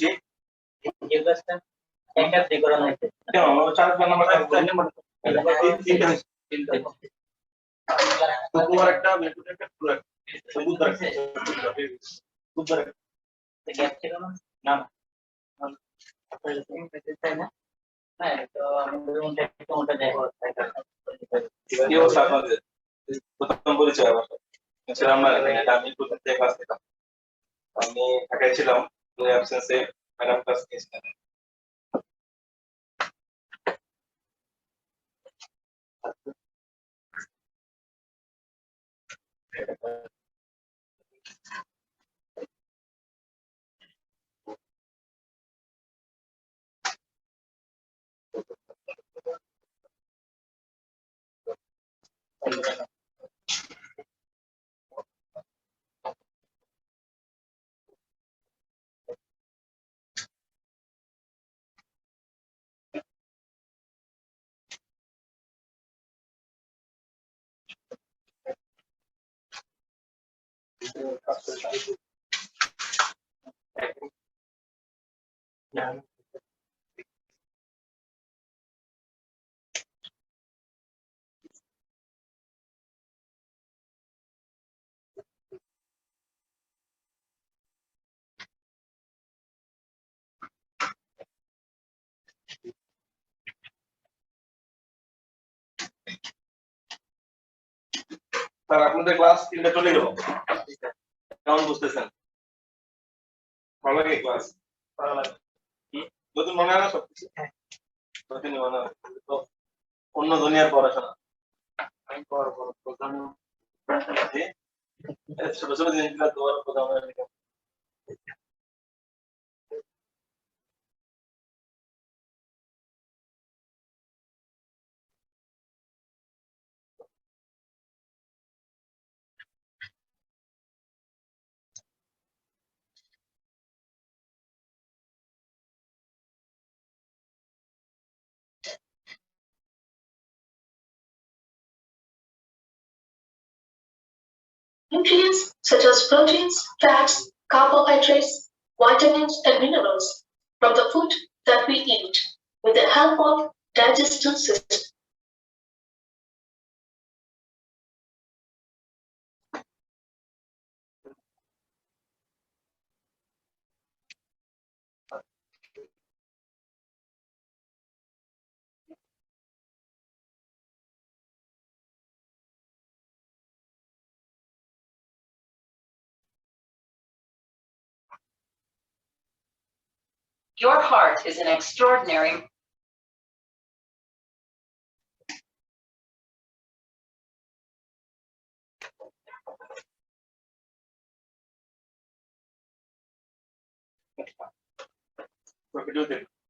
জি কেন 4 নাম্বার তোমার একটা মেট্রো একটা বুধবার বুধবার গ্যাপ ছিল না না তাই না হ্যাঁ তো ওটা দেখো কি অবস্থা আপনাদের প্রথম পরিচয় আমার ছিলাম না আমি প্রথম থেকে ক্লাস নিতাম আমি ঢাকায় ছিলাম অ্যাবসেন্সে ম্যাডাম ক্লাস নিয়েছিলেন স্যার আপনাদের ক্লাস 3টা চলে গেল কেমন বুঝতেছেন ভালো লাগে ক্লাস ভালো লাগে নতুন মনে হয় না সবকিছু নতুন মনে হয় তো অন্য দুনিয়ার পড়াশোনা আমি করবো প্রধান ছোট ছোট জিনিসগুলো তোমার প্রধান Nutrients such as proteins, fats, carbohydrates, vitamins, and minerals from the food that we eat with the help of digestive system. Your heart is an extraordinary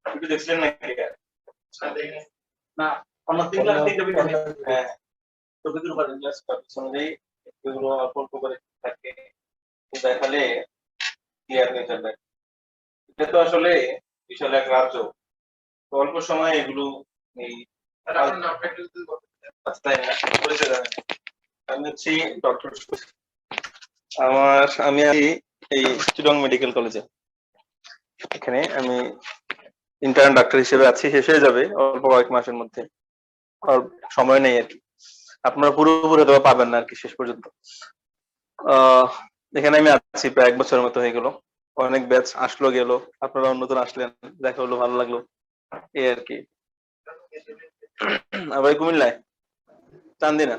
একটু দেখছিলেন নাকি না অন্য 3 ক্লাস থেকে হ্যাঁ প্রকৃতির উপর ক্লাস অনুযায়ী এগুলো অল্প অল্প করে থাকে দেখালে ক্লিয়ার হয়ে যাবে এটা তো আসলে বিশাল এক রাজ্য অল্প সময় এগুলো এই আমি হচ্ছি ডক্টর আমি এই চিটং মেডিকেল কলেজে এখানে আমি ইন্টার্ন ডাক্তার হিসেবে আছি শেষ হয়ে যাবে অল্প কয়েক মাসের মধ্যে আর সময় নেই আর কি আপনারা পুরোপুরি হয়তো পাবেন না আর কি শেষ পর্যন্ত এখানে আমি আছি প্রায় 1 বছরের মতো হয়ে গেল অনেক ব্যাচ আসলো গেল আপনারা নতুন আসলেন দেখা হলো ভালো লাগলো এই আর কি আবার কুমিল্লায় চান্দিনা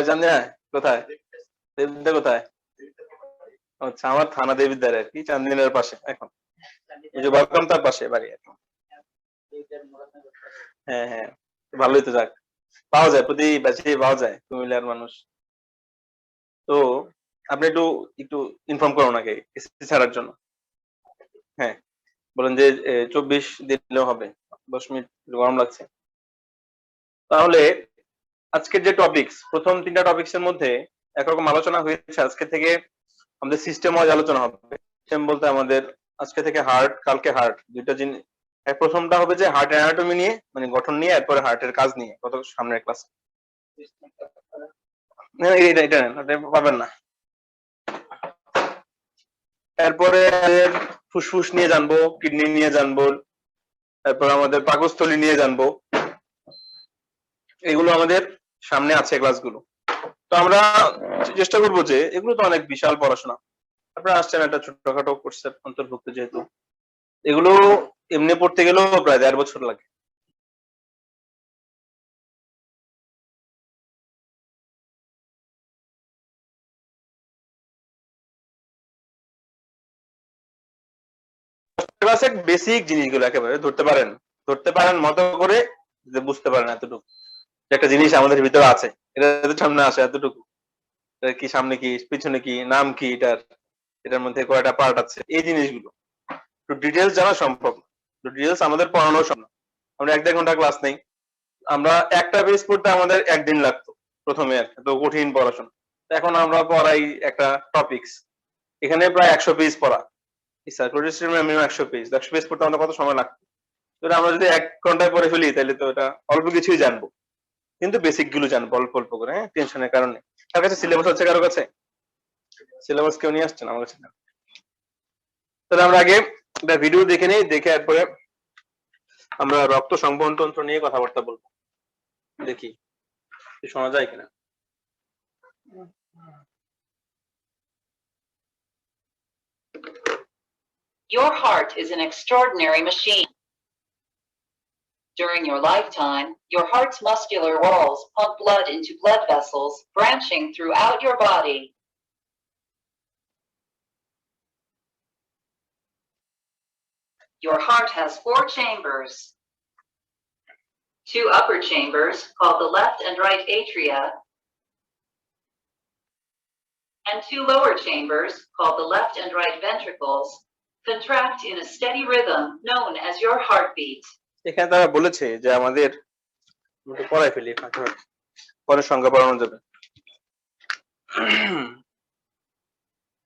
চান্দিনা কোথায় দেবিদ্যা কোথায় আচ্ছা আমার থানা দেবিদ্যার আর কি চান্দিনার পাশে এখন ওই যে ওয়েলকাম তার পাশে বাড়ি আর কি হ্যাঁ হ্যাঁ ভালোই তো যাক পাওয়া যায় প্রতি ব্যাচে পাওয়া যায় কুমিল্লার মানুষ তো আপনি একটু একটু ইনফর্ম করুন আগে এসএসসি ছাড়ার জন্য হ্যাঁ বলেন যে 24 দিলেও হবে 10 মিনিট গরম লাগছে তাহলে আজকের যে টপিকস প্রথম 3টা টপিকসের মধ্যে একরকম আলোচনা হয়েছে আজকে থেকে আমাদের সিস্টেম ওয়াইজ আলোচনা হবে সিস্টেম বলতে আমাদের আজকে থেকে হার্ট কালকে হার্ট দুইটা জিনিস প্রথমটা হবে যে হার্ট অ্যানাটমি নিয়ে মানে গঠন নিয়ে এরপরে হার্টের কাজ নিয়ে কত সামনের ক্লাস এটা পাবেন না এরপরে ফুসফুস নিয়ে জানবো, কিডনি নিয়ে জানবো, তারপর আমাদের পাকস্থলী নিয়ে জানবো। এগুলো আমাদের সামনে আছে ক্লাসগুলো। তো আমরা চেষ্টা করবো যে এগুলো তো অনেক বিশাল পড়াশোনা, আপনারা আসছেন একটা ছোটখাটো কোর্সের অন্তর্ভুক্ত, যেহেতু এগুলো এমনি পড়তে গেলেও প্রায় 1.5 বছর লাগে। ক্লাসের বেসিক জিনিসগুলো একেবারে ধরতে পারেন মতো করে, যে বুঝতে পারেন এতটুকু, যে একটা জিনিস আমাদের ভিতরে আছে, এটা যদি সামনে আসে এতটুকু, এটা কি, সামনে কি, পিছনে কি, নাম কি, এটার মধ্যে কয়টা পার্ট আছে, এই জিনিসগুলো একটু ডিটেলস জানা সম্ভব না। ডিটেলস আমাদের পড়ানো সম্ভব। আমরা 1-1.5 ঘন্টা ক্লাস নেই, আমরা একটা পেজ পড়তে আমাদের 1 দিন লাগতো প্রথমে, আর কি, তো কঠিন পড়াশোনা। এখন আমরা পড়াই একটা টপিকস, এখানে প্রায় 100 পেজ পড়া, সার্কুলার মিনিমাম 100 পেজ, 100 পেজ পড়তে আমাদের কত সময় লাগতো? তো আমরা যদি 1 ঘন্টায় পড়ে ফেলি তাহলে তো এটা অল্প কিছুই জানবো, কিন্তু বেসিক গুলো জানবো অল্প অল্প করে। হ্যাঁ, টেনশনের কারণে। কার কাছে সিলেবাস আছে? কারো কাছে সিলেবাস কেউ নিয়ে আসছেন? আমার কাছে না। তাহলে আমরা আগে একটা ভিডিও দেখে নিই, দেখে এরপরে আমরা রক্ত সংবহন তন্ত্র নিয়ে কথাবার্তা বলবো, দেখি শোনা যায় কিনা। Your heart is an extraordinary machine. During your lifetime, your heart's muscular walls pump blood into blood vessels branching throughout your body. Your heart has 4 chambers. 2 upper chambers, called the left and right atria, and 2 lower chambers, called the left and right ventricles, contract in a steady rhythm known as your heartbeat. এখানে তারা বলেছে যে আমাদের, পড়াই ফেলি, পরে সংখ্যা পড়ানো যাবে,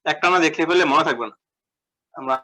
একটা না দেখে ফেলে মনে থাকবে না। আমরা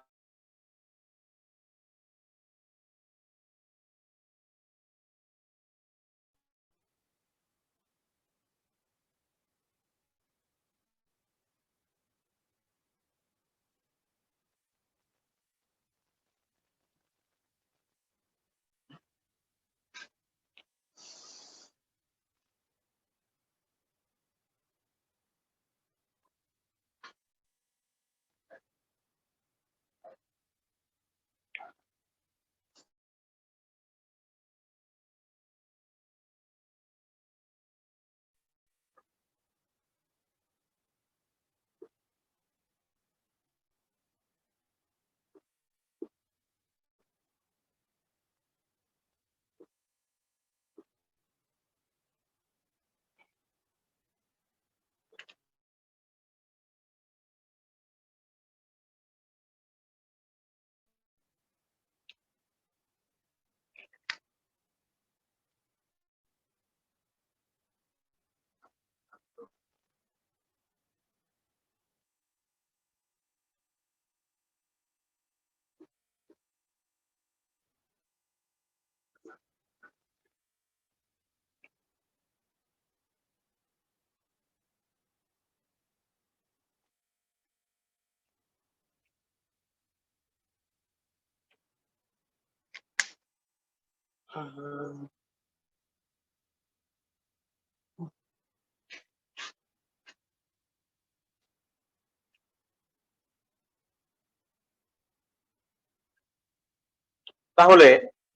তাহলে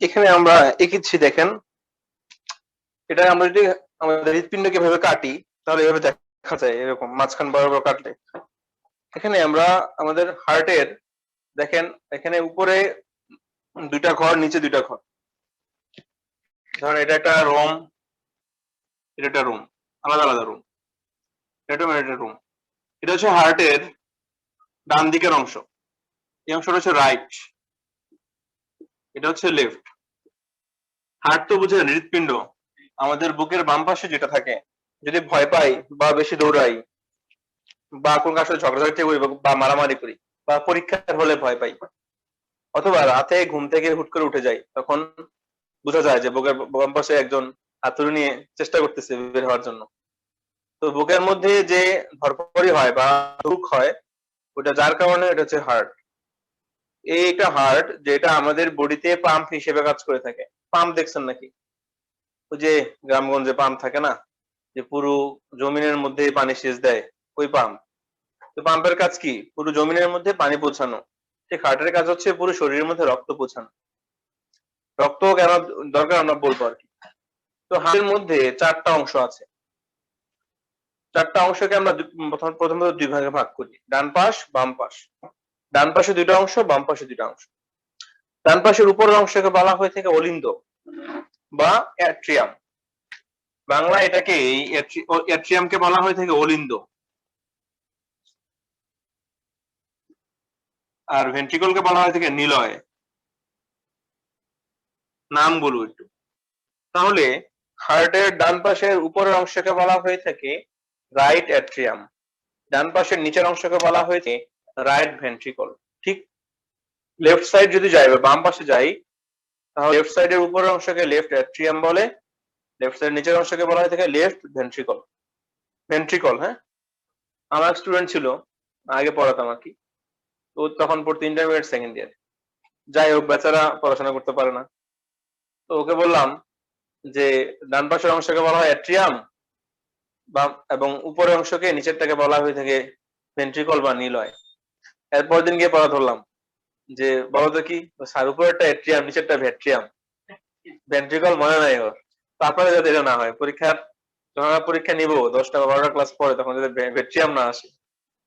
এখানে আমরা এঁকেছি, দেখেন, এটা আমরা যদি আমাদের হৃৎপিণ্ডকে এভাবে কাটি, তাহলে এভাবে দেখা যায়, এরকম মাঝখান বরাবর কাটলে। এখানে আমরা আমাদের হার্টের, দেখেন এখানে উপরে 2টা ঘর, নিচে 2টা ঘর। ধরেন এটা একটা রুম, এটা একটা রুম, আলাদা আলাদা রুম, এটা রুম। এটা হচ্ছে হার্টের ডান দিকের অংশ, এই অংশটা হচ্ছে রাইট, এটা হচ্ছে লেফট। হার্ট তো বুঝেন, হৃৎপিণ্ড আমাদের বুকের বাম পাশে যেটা থাকে। যদি ভয় পাই বা বেশি দৌড়াই বা কোন কার সাথে ঝগড়াঝাটি করি বা মারামারি করি বা পরীক্ষার হলে ভয় পাই, অথবা রাতে ঘুম থেকে হুট করে উঠে যাই, তখন বোঝা যায় যে বুকের বাম পাশে একজন হাতুড়ি নিয়ে চেষ্টা করতেছে বের হওয়ার জন্য। তো বুকের মধ্যে যে ধরপড়ি হয় বা দুঃখ হয়, ওটা যার কারণে এটা হচ্ছে হার্ট। এইটা হার্ট যেটা আমাদের বডিতে পাম্প হিসেবে কাজ করে থাকে। পাম্প দেখছেন নাকি? ওই যে গ্রামগঞ্জে পাম্প থাকে না, যে পুরো জমিনের মধ্যে পানি সেচ দেয়, ওই পাম্প। তো পাম্পের কাজ কি? পুরো জমিনের মধ্যে পানি পৌঁছানো। ঠিক হার্টের কাজ হচ্ছে পুরো শরীরের মধ্যে রক্ত পৌঁছানো। রক্ত কেন দরকার আমরা বলবো আর কি। তো হার্টের মধ্যে 4টা অংশ আছে। 4টা অংশকে আমরা প্রথমত 2 ভাগে ভাগ করি, ডান পাশ বাম পাশ। ডান পাশে 2টা অংশ, বাম পাশে 2টা অংশ। ডান পাশের উপরের অংশকে বলা হয়ে থাকে অলিন্দ বা অ্যাট্রিয়াম। বাংলা এটাকে অ্যাট্রিয়ামকে বলা হয়ে থাকে অলিন্দ, আর ভেন্ট্রিকলকে বলা হয়ে থাকে নিলয়। নামগুলো একটু। তাহলে হার্টের ডান পাশের উপরের অংশকে বলা হয়ে থাকে রাইট অ্যাট্রিয়াম, ডান পাশের নিচের অংশকে বলা হয়েছে রাইট ভেন্ট্রিকল। ঠিক লেফট সাইড যদি যাই বা বাম পাশে যাই, তাহলে লেফট সাইডের উপরের অংশকে লেফট অ্যাট্রিয়াম বলে, লেফট সাইড নিচের অংশকে বলা হয়ে থাকে লেফট ভেন্ট্রিকল। ভেন্ট্রিকল, হ্যাঁ। আমার স্টুডেন্ট ছিল, আগে পড়াতাম আর কি, তো তখন পড়তো ইন্টারমিডিয়েট সেকেন্ড ইয়ার। যাই হোক, বেচারা পড়াশোনা করতে পারে না। তো ওকে বললাম যে ডান পাশের অংশকে বলা হয় অ্যাট্রিয়াম, বা এবং উপরের অংশকে নিচেরটাকে বলা হয়ে থাকে ভেন্ট্রিকল বা নিলয়। এরপর দিন গিয়ে পড়া ধরলাম যে বলো তো কি, স্যার উপরেরটা অ্যাট্রিয়াম নিচেরটা ভেট্রিয়াম, ভেন্ট্রিকল মনে নাই ওর। তারপরে যাতে এটা না হয় পরীক্ষার, যখন আমরা পরীক্ষা নিব 10টা বা 12টা ক্লাস পরে, তখন যাতে ভেট্রিয়াম না আসে,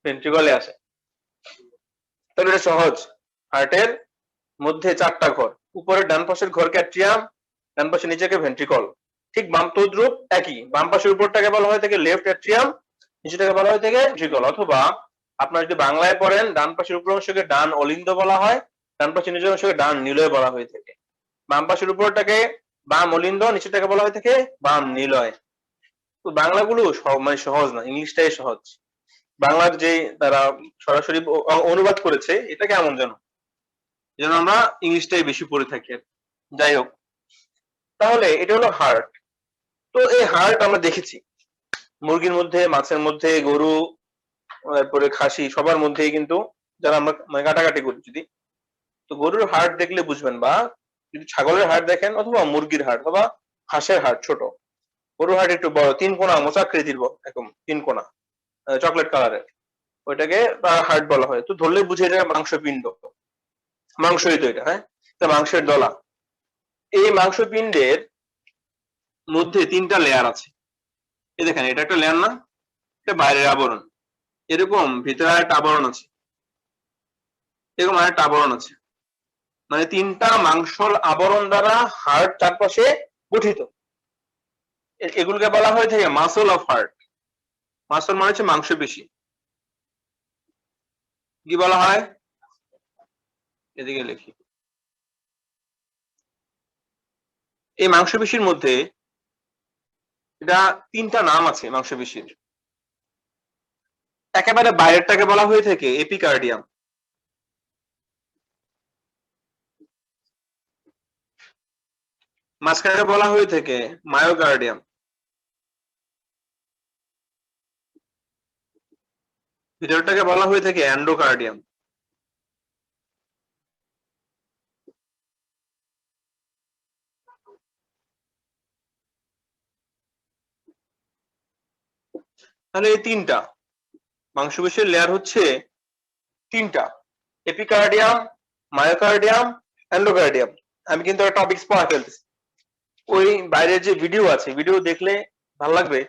ভেন্ট্রিকলে আসে। তবে এটা সহজ। হার্টের মধ্যে 4টা ঘর, উপরের ডান পাশের ঘরকে অ্যাট্রিয়াম, ডান পাশের নিচেকে ভেন্ট্রিকল। ঠিক বাম তদ্রুপ একই, বাম পাশের উপরটাকে বলা হয় থাকে লেফট অ্যাট্রিয়াম, নিচেটাকে বলা হয় থাকে ভেন্ট্রিকল। অথবা আপনার যদি বাংলায় পড়েন, ডান পাশের উপর অংশকে ডান অলিন্দ বলা হয়, ডান পাশের নিচের অংশকে ডান নিলয় বলা হয়ে থাকে। বাম পাশের উপরটাকে বাম অলিন্দ, নিচেটাকে বলা হয়ে থাকে বাম নিলয়। তো বাংলাগুলো মানে সহজ না, ইংলিশটাই সহজ। বাংলার যে তারা সরাসরি অনুবাদ করেছে, এটা কেমন যেন আমরা ইংলিশটাই বেশি পড়ে থাকি। যাই হোক, তাহলে এটা হলো হার্ট। তো এই হার্ট আমরা দেখেছি মুরগির মধ্যে, মাছের মধ্যে, গরু, তারপরে খাসি, সবার মধ্যেই কিন্তু, যারা আমরা মানে কাটাকাটি করি যদি, তো গরুর হার্ট দেখলে বুঝবেন, বা যদি ছাগলের হার্ট দেখেন, অথবা মুরগির হার্ট, অথবা হাঁসের হার্ট ছোট, গরুর হার্ট একটু বড়, 3 কোণা মোচাকৃতির, একদম 3 কোণা, চকলেট কালারের, ওইটাকে হার্ট বলা হয়। তো ধরলে বুঝে এটা মাংসপিণ্ড, মাংসই তো এটা, হ্যাঁ, এটা মাংসের দলা। এই মাংসপিণ্ডের মধ্যে 3টা লেয়ার আছে। এই দেখেন, এটা একটা লেয়ার না, এটা বাইরের আবরণ, এরকম ভিতরে একটা আবরণ আছে, এরকম আরেকটা আবরণ আছে। মানে 3টা মাংসল আবরণ দ্বারা হার্ট চারপাশে গঠিত। এগুলোকে বলা হয়ে থাকে মাসল অফ হার্ট। মাসল মানে হচ্ছে মাংসপেশি। কি বলা হয়? এদিকে লিখি। এই মাংসপেশির মধ্যে এটা 3টা নাম আছে মাংসপেশির। একেবারে বাইরেরটাকে বলা হয়ে থাকে এপিকার্ডিয়াম, মাঝখানে বলা হয়ে থাকে মায়োকার্ডিয়াম, ভিতরটাকে বলা হয়ে থাকে এন্ডোকার্ডিয়াম। তাহলে এই 3টা মাংসপেশির লেয়ার হচ্ছে 3টা, এপিকার্ডিয়াম, মায়োকার্ডিয়াম, এন্ডোকার্ডিয়াম। আমি কিন্তু একটা টপিকস পড়া ফেলতেছি, ওই বাইরের যে ভিডিও আছে, ভিডিও দেখলে ভালো লাগবে,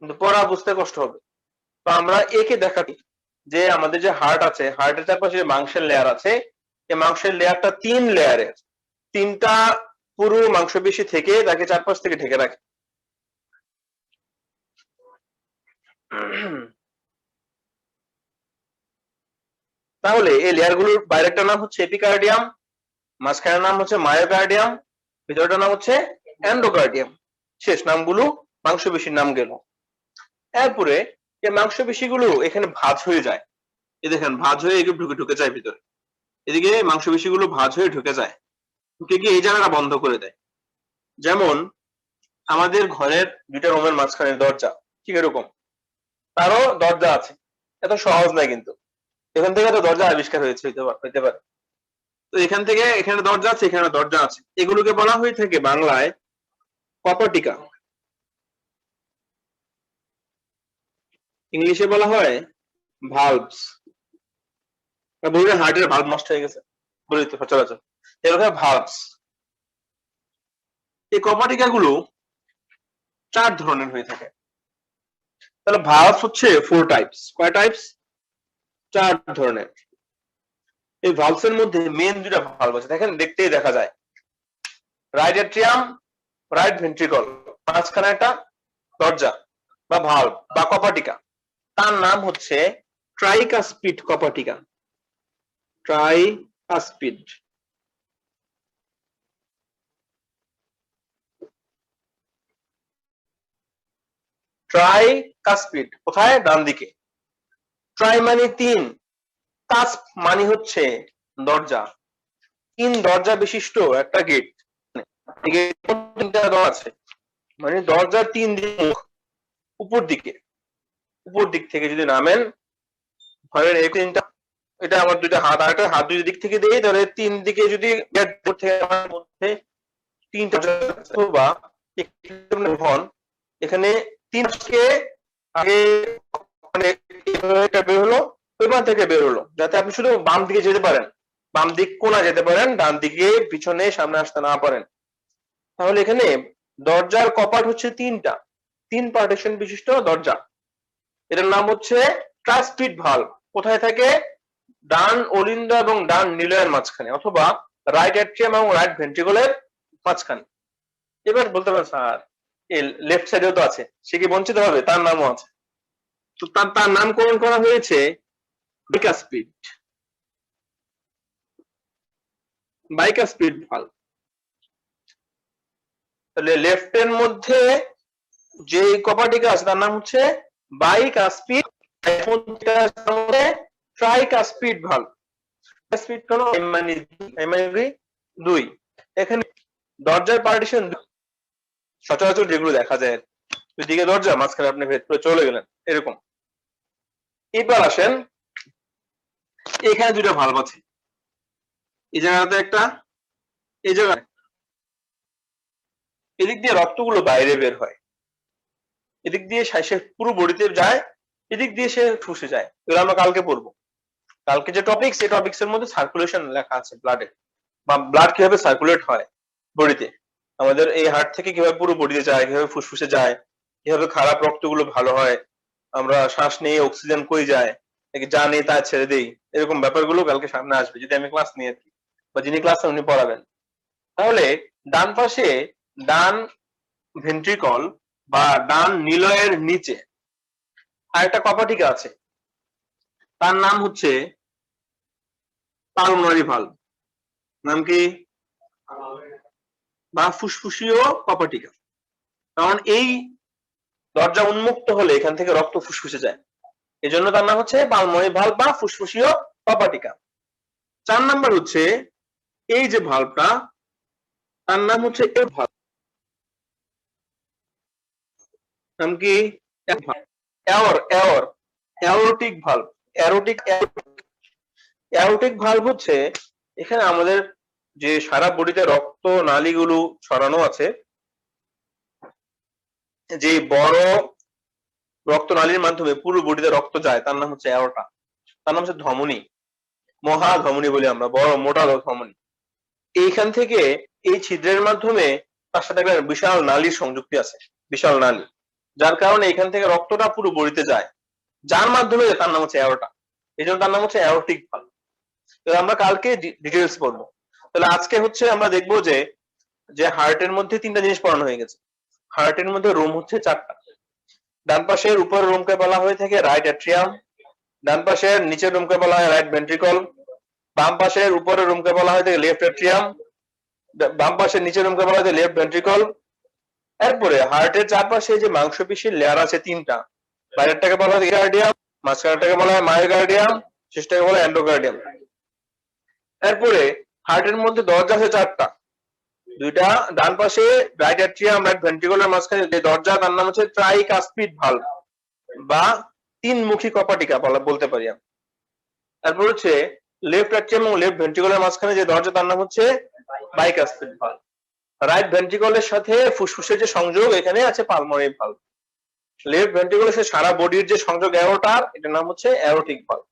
কিন্তু পড়া বুঝতে কষ্ট হবে। তো আমরা একে দেখাচ্ছি যে আমাদের যে হার্ট আছে, হার্টের চারপাশে যে মাংসের লেয়ার আছে, এই মাংসের লেয়ারটা 3 লেয়ারের, 3টা পুরো মাংসপেশি থেকে তাকে চারপাশ থেকে ঢেকে রাখে। তাহলে এই লেয়ার গুলোর বাইরেরটার নাম হচ্ছে এপিকার্ডিয়াম, মাঝখানের নাম হচ্ছে মায়োকার্ডিয়াম, ভিতরটার নাম হচ্ছে এন্ডোকার্ডিয়াম। শেষ নামগুলো মাংসপেশির নাম গেল। এরপরে এই মাংসপেশিগুলো এখানে ভাঁজ হয়ে যায়, এই দেখেন ভাঁজ হয়ে এগুলো ঢুকে যায় ভিতরে। এদিকে মাংসপেশিগুলো ভাঁজ হয়ে ঢুকে যায়, ঢুকে গিয়ে এই জায়গাটা বন্ধ করে দেয়। যেমন আমাদের ঘরের 2টা রুমের মাঝখানে দরজা, ঠিক এরকম তারও দরজা আছে। এত সহজ নয় কিন্তু, এখান থেকে তো দরজা আবিষ্কার হয়েছে, হইতে পারে। তো এখান থেকে এখানে দরজা আছে, এখানে দরজা আছে, এগুলোকে বলা হয়ে থাকে বাংলায় কপাটিকা, ইংলিশে বলা হয় ভালভস। বলবেন হার্টের ভালভ নষ্ট হয়ে গেছে, বলি তো সচরাচর এগুলো ভালভস। এই কপাটিকা গুলো 4 ধরনের হয়ে থাকে। তাহলে ভালভ হচ্ছে 4 টাইপস। কয় টাইপস? 4 ধরনের। এই ভালভস এর মধ্যে মেন দুটা ভালভ আছে, দেখেন দেখতেই দেখা যায়, রাইট এট্রিয়াম, রাইট ভেন্ট্রিকল, মাঝখানে একটা দরজা বা ভালভ বা কপাটিকা, তার নাম হচ্ছে ট্রাইকাসপিড কপাটিকা। ট্রাইকাসপিড। ট্রাইকাসপিড কোথায়? ডান দিকে। ট্রাই মানে 3, কাস্প মানে হচ্ছে দরজা। 3 দরজা বিশিষ্ট একটা গেট, তিনটা দরজা আছে, মানে দরজার 3 দিক উপর দিকে, উপর দিক থেকে যদি নামেন, ধরেন এই তিনটা, এটা আমার দুইটা হাত, আর একটা হাত দুই দিক থেকে দেই, তাহলে 3 দিকে যদি মধ্যে 3টা বা এখানে 3 থেকে আগে মানে এটা বের হলো, ওইখান থেকে বের হলো, যাতে আপনি শুধু বাম দিকে যেতে পারেন, বাম দিক কোণা যেতে পারেন, ডান দিকে পিছনে সামনে আসতে না পারেন। তাহলে এখানে দরজার কপাট হচ্ছে 3টা, 3 পার্টিশন বিশিষ্ট দরজা। এটার নাম হচ্ছে ট্রাইস্পিড ভালভ। কোথায় থাকে? ডান অলিন্দ এবং ডান নিলয়ের মাঝখানে, অথবা রাইট অ্যাট্রিয়াম এবং রাইট ভেন্ট্রিকলের মাঝখানে। এবার বলতে পারেন স্যার লেফট সাইডেও তো আছে, সে কি বঞ্চিত হবে? তার নামও আছে, তো তার নামকরণ করা হয়েছে বাইকাসপিড, বাইকাসপিড ভালভ। তাহলে লেফটের মধ্যে যে কপাটিকা আছে তার নাম হচ্ছে বাইকাসপিড, ট্রাইকাসপিড ভালভ। স্পিড হলো মানে 2। এখানে দরজার পার্টিশন সচরাচর যেগুলো দেখা যায়, দুই দিকে দরজা, মাঝখানে আপনি ভেতরে চলে গেলেন, এরকম। এবার আসেন, এখানে দুটো ভালভ আছে, এই জায়গাতে একটা, এই জায়গায়। এদিক দিয়ে রক্তগুলো বাইরে বের হয়, এদিক দিয়ে সে পুরো বডিতে যায়, এদিক দিয়ে সে ফুসে যায়। এগুলো আমরা কালকে পড়বো। কালকে যে টপিক, সেই টপিক্স এর মধ্যে সার্কুলেশন লেখা আছে, ব্লাডে, বা ব্লাড কিভাবে সার্কুলেট হয় বডিতে, আমাদের এই হার্ট থেকে কিভাবে পুরো বডিতে যায়, কিভাবে ফুসফুসে যায়, কিভাবে খারাপ রক্তগুলো ভালো হয়, আমরা শ্বাস নিয়ে অক্সিজেন কই যায়, নাকি যা নেই তা ছেড়ে দেই, এরকম ব্যাপারগুলো কালকে সামনে আসবে যদি আমি ক্লাস নিয়ে থাকি, বা যিনি ক্লাস উনি পড়াবেন। তাহলে ডান পাশে ডান ভেন্ট্রিকল বা ডান নিলয়ের নিচে আরেকটা কপাটিকা আছে, তার নাম হচ্ছে পালমোনারি ভালভ। নাম কি? বা ফুসফুসীয় কপাটিকা। কারণ এই দরজা উন্মুক্ত হলে এখান থেকে রক্ত ফুসফুসে যায়, এই জন্য তার নাম হচ্ছে পালমোনারি ভালভ বা ফুসফুসীয় কপাটিকা। 4 নাম্বার হচ্ছে এই যে ভালভটা, তার নাম হচ্ছে ভালভ। নাম কি? Aortic valve. অ্যাওরটিক ভালভ হচ্ছে এখানে আমাদের যে সারা বডিতে রক্ত নালীগুলো ছড়ানো আছে, যে বড় রক্তনালীর মাধ্যমে পুরো বডিতে রক্ত যায়, তার নাম হচ্ছে অ্যাওর্টা, তার নাম হচ্ছে ধমনী, মহাধমনী বলি আমরা, বড় মোটা ধমনী। এইখান থেকে এই ছিদ্রের মাধ্যমে তার সাথে একটা বিশাল নালীর সংযুক্তি আছে, বিশাল নালী, যার কারণে এখান থেকে রক্তটা পুরো বডিতে যায়, যার মাধ্যমে তার নাম হচ্ছে অ্যাওর্টা, এই জন্য তার নাম হচ্ছে অ্যাওরটিক ভালভ। তো আমরা কালকে ডিটেলস পড়বো। তাহলে আজকে হচ্ছে আমরা দেখবো যে যে হার্টের মধ্যে 3টা জিনিস পড়ানো হয়ে গেছে। হার্টের মধ্যে রুম হচ্ছে 4টা। ডান পাশের উপরের রুমকে বলা হয়ে থাকে রাইট অ্যাট্রিয়াম, ডান পাশের নিচের রুমকে বলা হয় রাইট ভেন্ট্রিকল, বাম পাশের উপরের রুমকে বলা হয় থাকে লেফট অ্যাট্রিয়াম, বাম পাশের নিচের রুমকে বলা হয় লেফট ভেন্ট্রিকল। এরপরে হার্টের চারপাশে যে মাংসপেশির লেয়ার আছে 3টা, বাইরেরটাকে বলা হয় কার্ডিয়াম, মাঝখানেরটাকে বলা হয় মায়োকার্ডিয়াম, শেষটাকে বলা হয় এন্ডোকার্ডিয়াম। এরপরে হার্টের মধ্যে দরজা আছে 4টা, 2টা ডান পাশে রাইট অ্যাট্রিয়াম রাইট ভেন্ট্রিকলের মাঝখানে যে দরজা, তার নাম হচ্ছে ট্রাইকাসপিড ভালভ বা 3 মুখী কপাটিকা বলতে পারি আমরা। তারপর হচ্ছে লেফট অ্যাট্রিয়াম এবং লেফট ভেন্ট্রিকলের মাঝখানে যে দরজা তার নাম হচ্ছে বাইকাসপিড ভালভ। রাইট ভেন্ট্রিকলের সাথে ফুসফুসের যে সংযোগ এখানে আছে পালমোনারি ভালভ। লেফট ভেন্ট্রিকলের সাথে সারা বডির যে সংযোগ অ্যাওর্টার এটার নাম হচ্ছে অ্যাওরটিক ভালভ।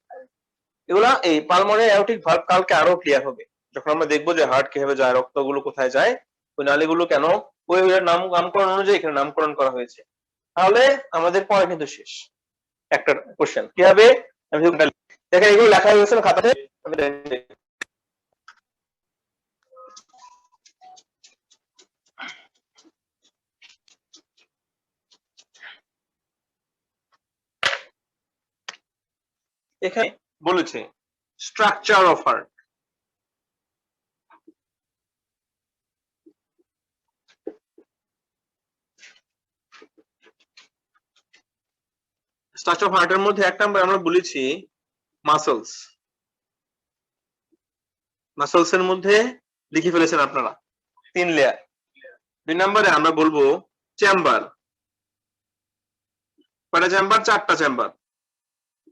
এগুলা এই পালমোনারি অ্যাওরটিক ভালভ কালকে আরো ক্লিয়ার হবে যখন আমরা দেখবো যে হার্ট কিভাবে যায়, রক্তগুলো কোথায় যায়, ওই নালীগুলো কেন, ওই নামকরণ অনুযায়ী এখানে নামকরণ করা হয়েছে। তাহলে আমাদের পড়া কিন্তু শেষ। একটা কোশ্চেন কিভাবে দেখেন এগুলো লেখা হয়েছে খাতাতে। এখানে বলেছে structure of heart. Structure of হার্টের মধ্যে এক নম্বর আমরা বলেছি মাসলস। মাসলস এর মধ্যে লিখে ফেলেছেন আপনারা 3 লেয়ার। 2 নম্বরে আমরা বলবো চেম্বার। কয়টা চেম্বার? 4টা চেম্বার।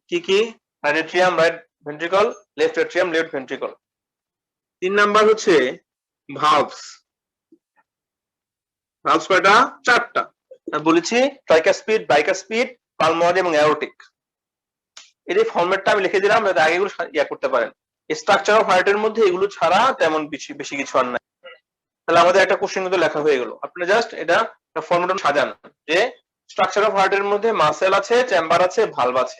কি কি? Right atrium, right ventricle, left atrium, left ventricle. 3 number হচ্ছে ভালভস। ভালভস কয়টা? 4টা। বলেছি ট্রাইকাসপিড, বাইকাসপিড, পালমোনারি এবং অ্যাওরটিক। এই ফরম্যাটটা আমি লিখে দিলাম যাতে আগে এগুলো করতে পারেন। স্ট্রাকচার অফ হার্টের মধ্যে এগুলো ছাড়া তেমন বেশি কিছু আর নাই। তাহলে আমাদের একটা কোশ্চেন কিন্তু লেখা হয়ে গেল। আপনি জাস্ট এটা ফরম্যাট সাজান যে স্ট্রাকচার অফ হার্টের মধ্যে মাসেল আছে, চেম্বার আছে, ভালভ আছে।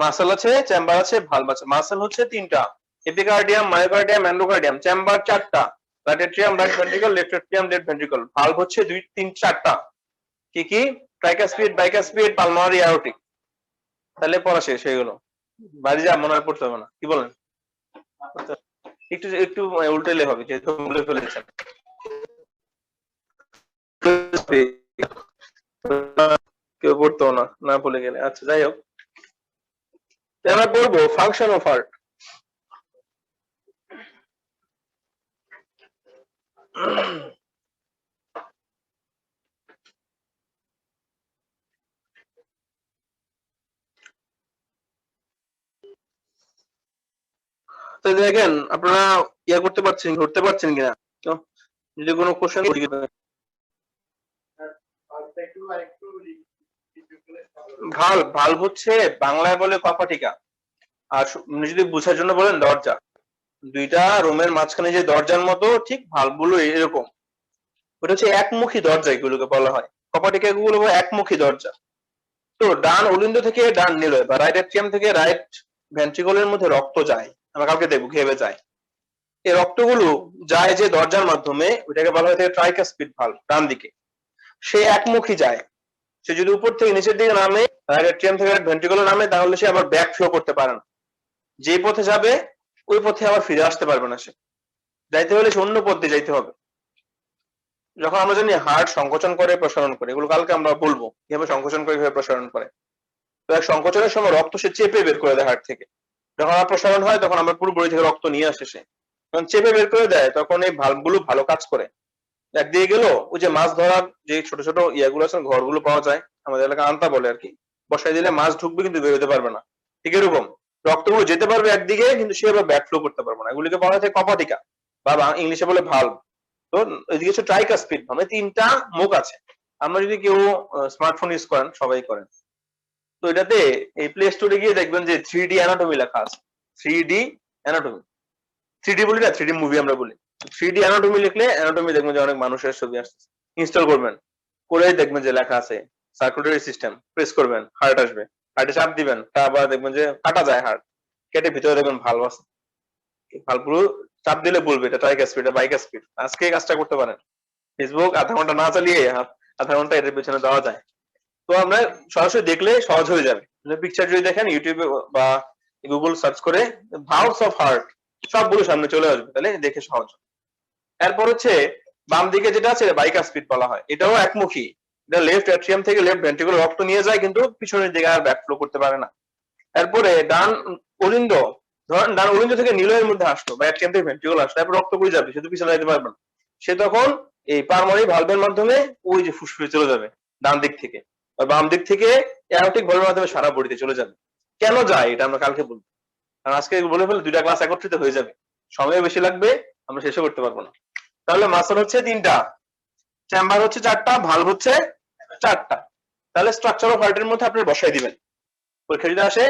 মাসেল আছে, চেম্বার আছে, ভালভ আছে। মাসেল হচ্ছে 3টা, এপিকার্ডিয়াম, মায়োকার্ডিয়াম, এন্ডোকার্ডিয়াম। চেম্বার 4টা, right atrium, right ventricle, left atrium, left ventricle. Valve হচ্ছে 2, 3, 4টা। কি কি? Tricuspid, bicuspid, pulmonary, aortic. তাহলে পড়া শেষ হয়ে গেল। বাড়ি যা মনে হয় পড়তে হবে না, কি বলেন? একটু একটু উল্টাইলে হবে যেহেতু বলে ফেলেছেন। কেউ পড়তো না, না ভুলে গেলে। আচ্ছা যাই হোক, আমরা পড়বো ফাংশন অফ হার্ট। তো দেখেন আপনারা করতে পারছেন, ধরতে পারছেন কিনা। তো যদি কোনো কোশ্চেন ভালভ, ভালভ হচ্ছে বাংলায় বলে কপাটিকা, আর যদি বোঝার জন্য বলেন দরজা। 2টা রুমের মাঝখানে যে দরজার মতো ঠিক ভালভগুলো এরকম। ওটা হচ্ছে একমুখী দরজা, এগুলোকে বলা হয় কপাটিকা গুলো একমুখী দরজা। তো ডান অলিন্দ থেকে ডান নিলয় বা রাইট এট্রিয়াম থেকে রাইট ভেন্ট্রিকলের মধ্যে রক্ত যায়, আমরা কালকে দেখবো কিভাবে যায়। এই রক্তগুলো যায় যে দরজার মাধ্যমে, ওইটাকে বলা হয় ট্রাইকাসপিড ভালভ, ডান দিকে। সে একমুখী যায়। সে যদি উপর থেকে নিচের দিকে নামে, রাইট এট্রিয়াম থেকে রাইট ভেন্ট্রিকলে নামে, তাহলে সে আবার ব্যাক ফ্লো করতে পারে না। যে পথে যাবে ওই পথে আবার ফিরে আসতে পারবে না। সে যাইতে হলে সে অন্য পথ দিয়ে যাইতে হবে। যখন আমরা জানি হার্ট সংকোচন করে, প্রসারণ করে, এগুলো কালকে আমরা বলবো কিভাবে সংকোচন করে, কিভাবে প্রসারণ করে। তো এক সংকোচনের সময় রক্ত সে চেপে বের করে দেয় হার্ট থেকে। যখন আমার প্রসারণ হয় তখন আমরা পুরো বডি থেকে রক্ত নিয়ে আসে সে। যখন চেপে বের করে দেয় তখন এই ভালভ গুলো ভালো কাজ করে। একদিকে গেল ওই যে মাছ ধরার যে ছোট ছোট ইয়াগুলো আছে, ঘরগুলো পাওয়া যায় আমাদের এলাকায়, আনতা বলে আর কি, বসাই দিলে মাছ ঢুকবে কিন্তু বের হতে পারবে না। ঠিক এরকম রক্তগুলো যেতে পারবে একদিকে, কিন্তু সে আবার ব্যাক ফ্লো করতে পারবে না। এগুলিকে বলা হয় কপাটিকা বা ইংলিশে বলে ভালভ। তো এদিকে হচ্ছে ট্রাইকাসপিড, মানে 3টা মুখ আছে। আমরা যদি কেউ স্মার্টফোন ইউজ করেন, সবাই করেন, তো এটাতে এই প্লে স্টোরে গিয়ে দেখবেন যে 3D অ্যানাটমি লেখা আছে। 3D অ্যানাটমি, 3D বলি না, 3D মুভি আমরা বলি। 3D অ্যানাটমি লিখলে অ্যানাটমি দেখবেন যে অনেক মানুষের ছবি আসছে। ইনস্টল করবেন, করে দেখবেন যে লেখা আছে সার্কুলেটরি সিস্টেম, প্রেস করবেন, হার্ট আসবে, হার্টে চাপ দিবেন, তারপর দেখবেন যে কাটা যায় হার্ট, কেটে ভিতরে দেখবেন ভালভ আছে। ভালভগুলো চাপ দিলে বলবে এটা ট্রাইকাসপিড, এটা বাইকাসপিড। আজকে এই কাজটা করতে পারেন। ফেসবুক আধা ঘন্টা না চালিয়ে আধা ঘন্টা এটার পেছনে দেওয়া যায়। তো আমরা সরাসরি দেখলে সহজ হয়ে যাবে। পিকচার যদি দেখেন ইউটিউবে বা গুগল সার্চ করে ভালভস অফ হার্ট, সবগুলো সামনে চলে আসবে, তাহলে দেখে সহজ। এরপর হচ্ছে বাম দিকে যেটা আছে বাইকাসপিড বলা হয়। এটাও একমুখী, এটা লেফট অ্যাট্রিয়াম থেকে লেফট ভেন্ট্রিকল রক্ত নিয়ে যায়, কিন্তু পিছনের দিকে আর ব্যাক ফ্লো করতে পারে না। এরপরে ডান অলিন্দ, ধরেন ডান অলিন্দ থেকে নিলয়ের মধ্যে আসলো বা অ্যাট্রিয়াম থেকে ভেন্ট্রিকল আসলো, তারপর রক্ত কই যাবে, সে তো পিছনে যেতে পারবে না। সে তখন এই পালমোনারি ভালভের মাধ্যমে ওই যে ফুসফুসে চলে যাবে ডান দিক থেকে, আর বাম দিক থেকে অ্যাওরটিক ভালভের মাধ্যমে সারা বডিতে চলে যাবে। কেন যায় এটা আমরা কালকে বলবো। কারণ আজকে বলে ফেলে 2টা ক্লাস একত্রিত হয়ে যাবে, সময় বেশি লাগবে, আমরা শেষও করতে পারবো না। তাহলে মাসল হচ্ছে 3টা, চেম্বার হচ্ছে 4টা, ভালভ হচ্ছে 4টা। তাহলে স্ট্রাকচার অফ হার্টের মধ্যে আপনি বসাই দিবেন। পরীক্ষা যদি আসে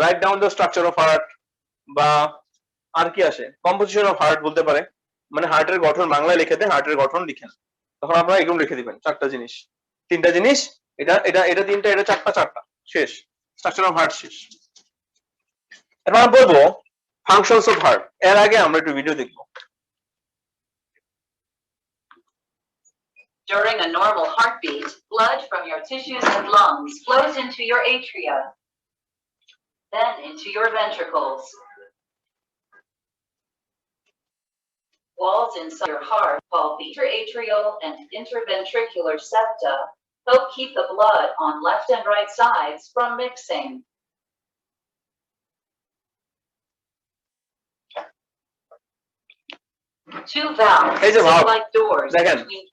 write down the structure of heart, বা আর কি আসে কম্পোজিশন অফ হার্ট বলতে পারে, মানে হার্টের গঠন বাংলায় লিখে দেন, হার্টের গঠন লিখেন, তখন আপনারা এরকম লিখে দিবেন 4টা জিনিস, 3টা জিনিস, এটা এটা এটা 3টা, এটা 4টা, 4টা, শেষ, স্ট্রাকচার অফ হার্ট শেষ। এবার আমরা বলবো ফাংশনস অফ হার্ট। এর আগে আমরা একটু ভিডিও দেখবো। During a normal heartbeat, blood from your tissues and lungs flows into your atria, then into your ventricles. Walls inside your heart, called the interatrial and interventricular septa, help keep the blood on left and right sides from mixing. Two valves Hey, the sit valve. like doors Second. between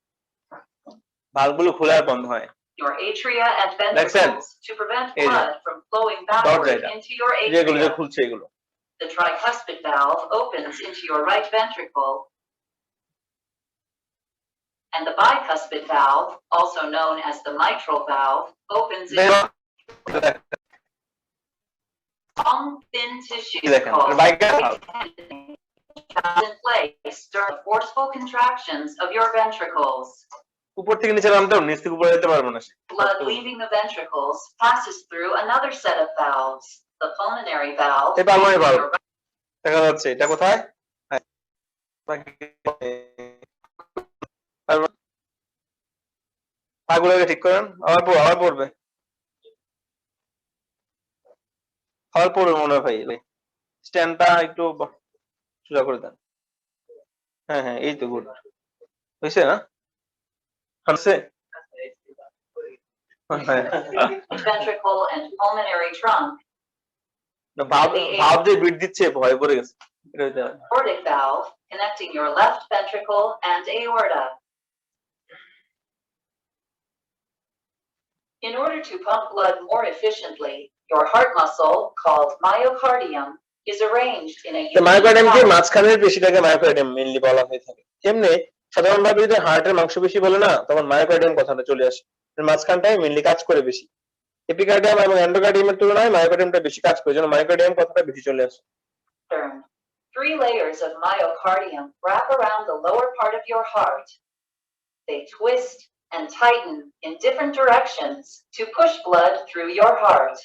ভালভগুলো খোলা আর বন্ধ হয়। your atria and Like that. ventricles to prevent Hey, blood from flowing dot backward data. into your যেগুলো যে atria. খুলছে এগুলো। The tricuspid valve opens into your right ventricle, and the bicuspid valve, also known as the mitral valve, opens into long, thin tissue দেখেন called Baikal in place during the forceful contractions of your ventricles. উপর থেকে নিচে নামতে হবে, নিচ থেকে উপরে যেতে পারবো না। Blood leaving the ventricles passes through another set of valves, the pulmonary valve. এই pulmonary valve। দেখা যাচ্ছে এটা কোথায়? পাগুলোকে ঠিক করেন, আবার পড়বে, আবার পড়বে মনে হয় ভাই। স্ট্যান্ডটা একটু সোজা করে দেন। হ্যাঁ হ্যাঁ, এই তো গুড হয়েছে না? হচ্ছে Ventricle and pulmonary trunk. ভাব যে বিট দিচ্ছে ভয় পড়ে গেছে। Aortic valve connecting your left ventricle and aorta. In order to pump blood more efficiently, your heart muscle, called myocardium, is arranged in a মায়োকার্ডিয়ামকে unique মাঝখানের পেশিটাকে মায়োকার্ডিয়াম মেইনলি বলা হয়ে থাকে। এমনি সাধারণভাবে যদি হার্টের মাংসপেশি বলে না, তখন মায়োকার্ডিয়াম কথাটা চলে আসে। মাঝখানটাই মেইনলি কাজ করে বেশি। এপিকার্ডিয়াম এবং এন্ডোকার্ডিয়ামের তুলনায় মায়োকার্ডিয়ামটা বেশি কাজ করে, যেন মায়োকার্ডিয়াম কথাটা বেশি চলে আসে। pattern. 3 layers of myocardium wrap around the lower part of your heart. They twist and tighten in different directions to push blood through your heart.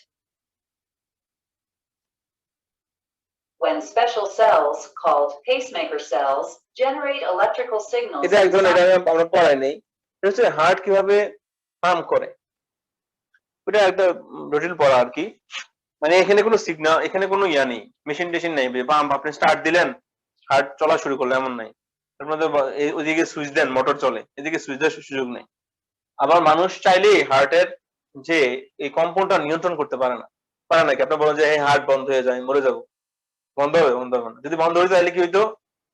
When special cells, called pacemaker cells, generate electrical signals এটা একজন এটা inside আমরা পড়াই নেই, এটা হচ্ছে heart কিভাবে pump করে, ওটা একটা জটিল পড়া আর কি। মানে এখানে কোনো সিগন্যাল, এখানে কোনো ইয়া নেই, মেশিন টেশিন নেই, পাম্প আপনি স্টার্ট দিলেন হার্ট চলা শুরু করলো এমন নাই। তার মধ্যে ওইদিকে সুইচ দেন মোটর চলে, এদিকে সুইচ দেওয়ার সুযোগ নেই। আবার মানুষ চাইলেই হার্টের যে এই কম্পনটা নিয়ন্ত্রণ করতে পারে না, কি আপনি বলেন যে এই হার্ট বন্ধ হয়ে যায়, মরে যাবো, বন্ধ হবে? বন্ধ হবে না। যদি বন্ধ হয়ে তাহলে কি হইতো,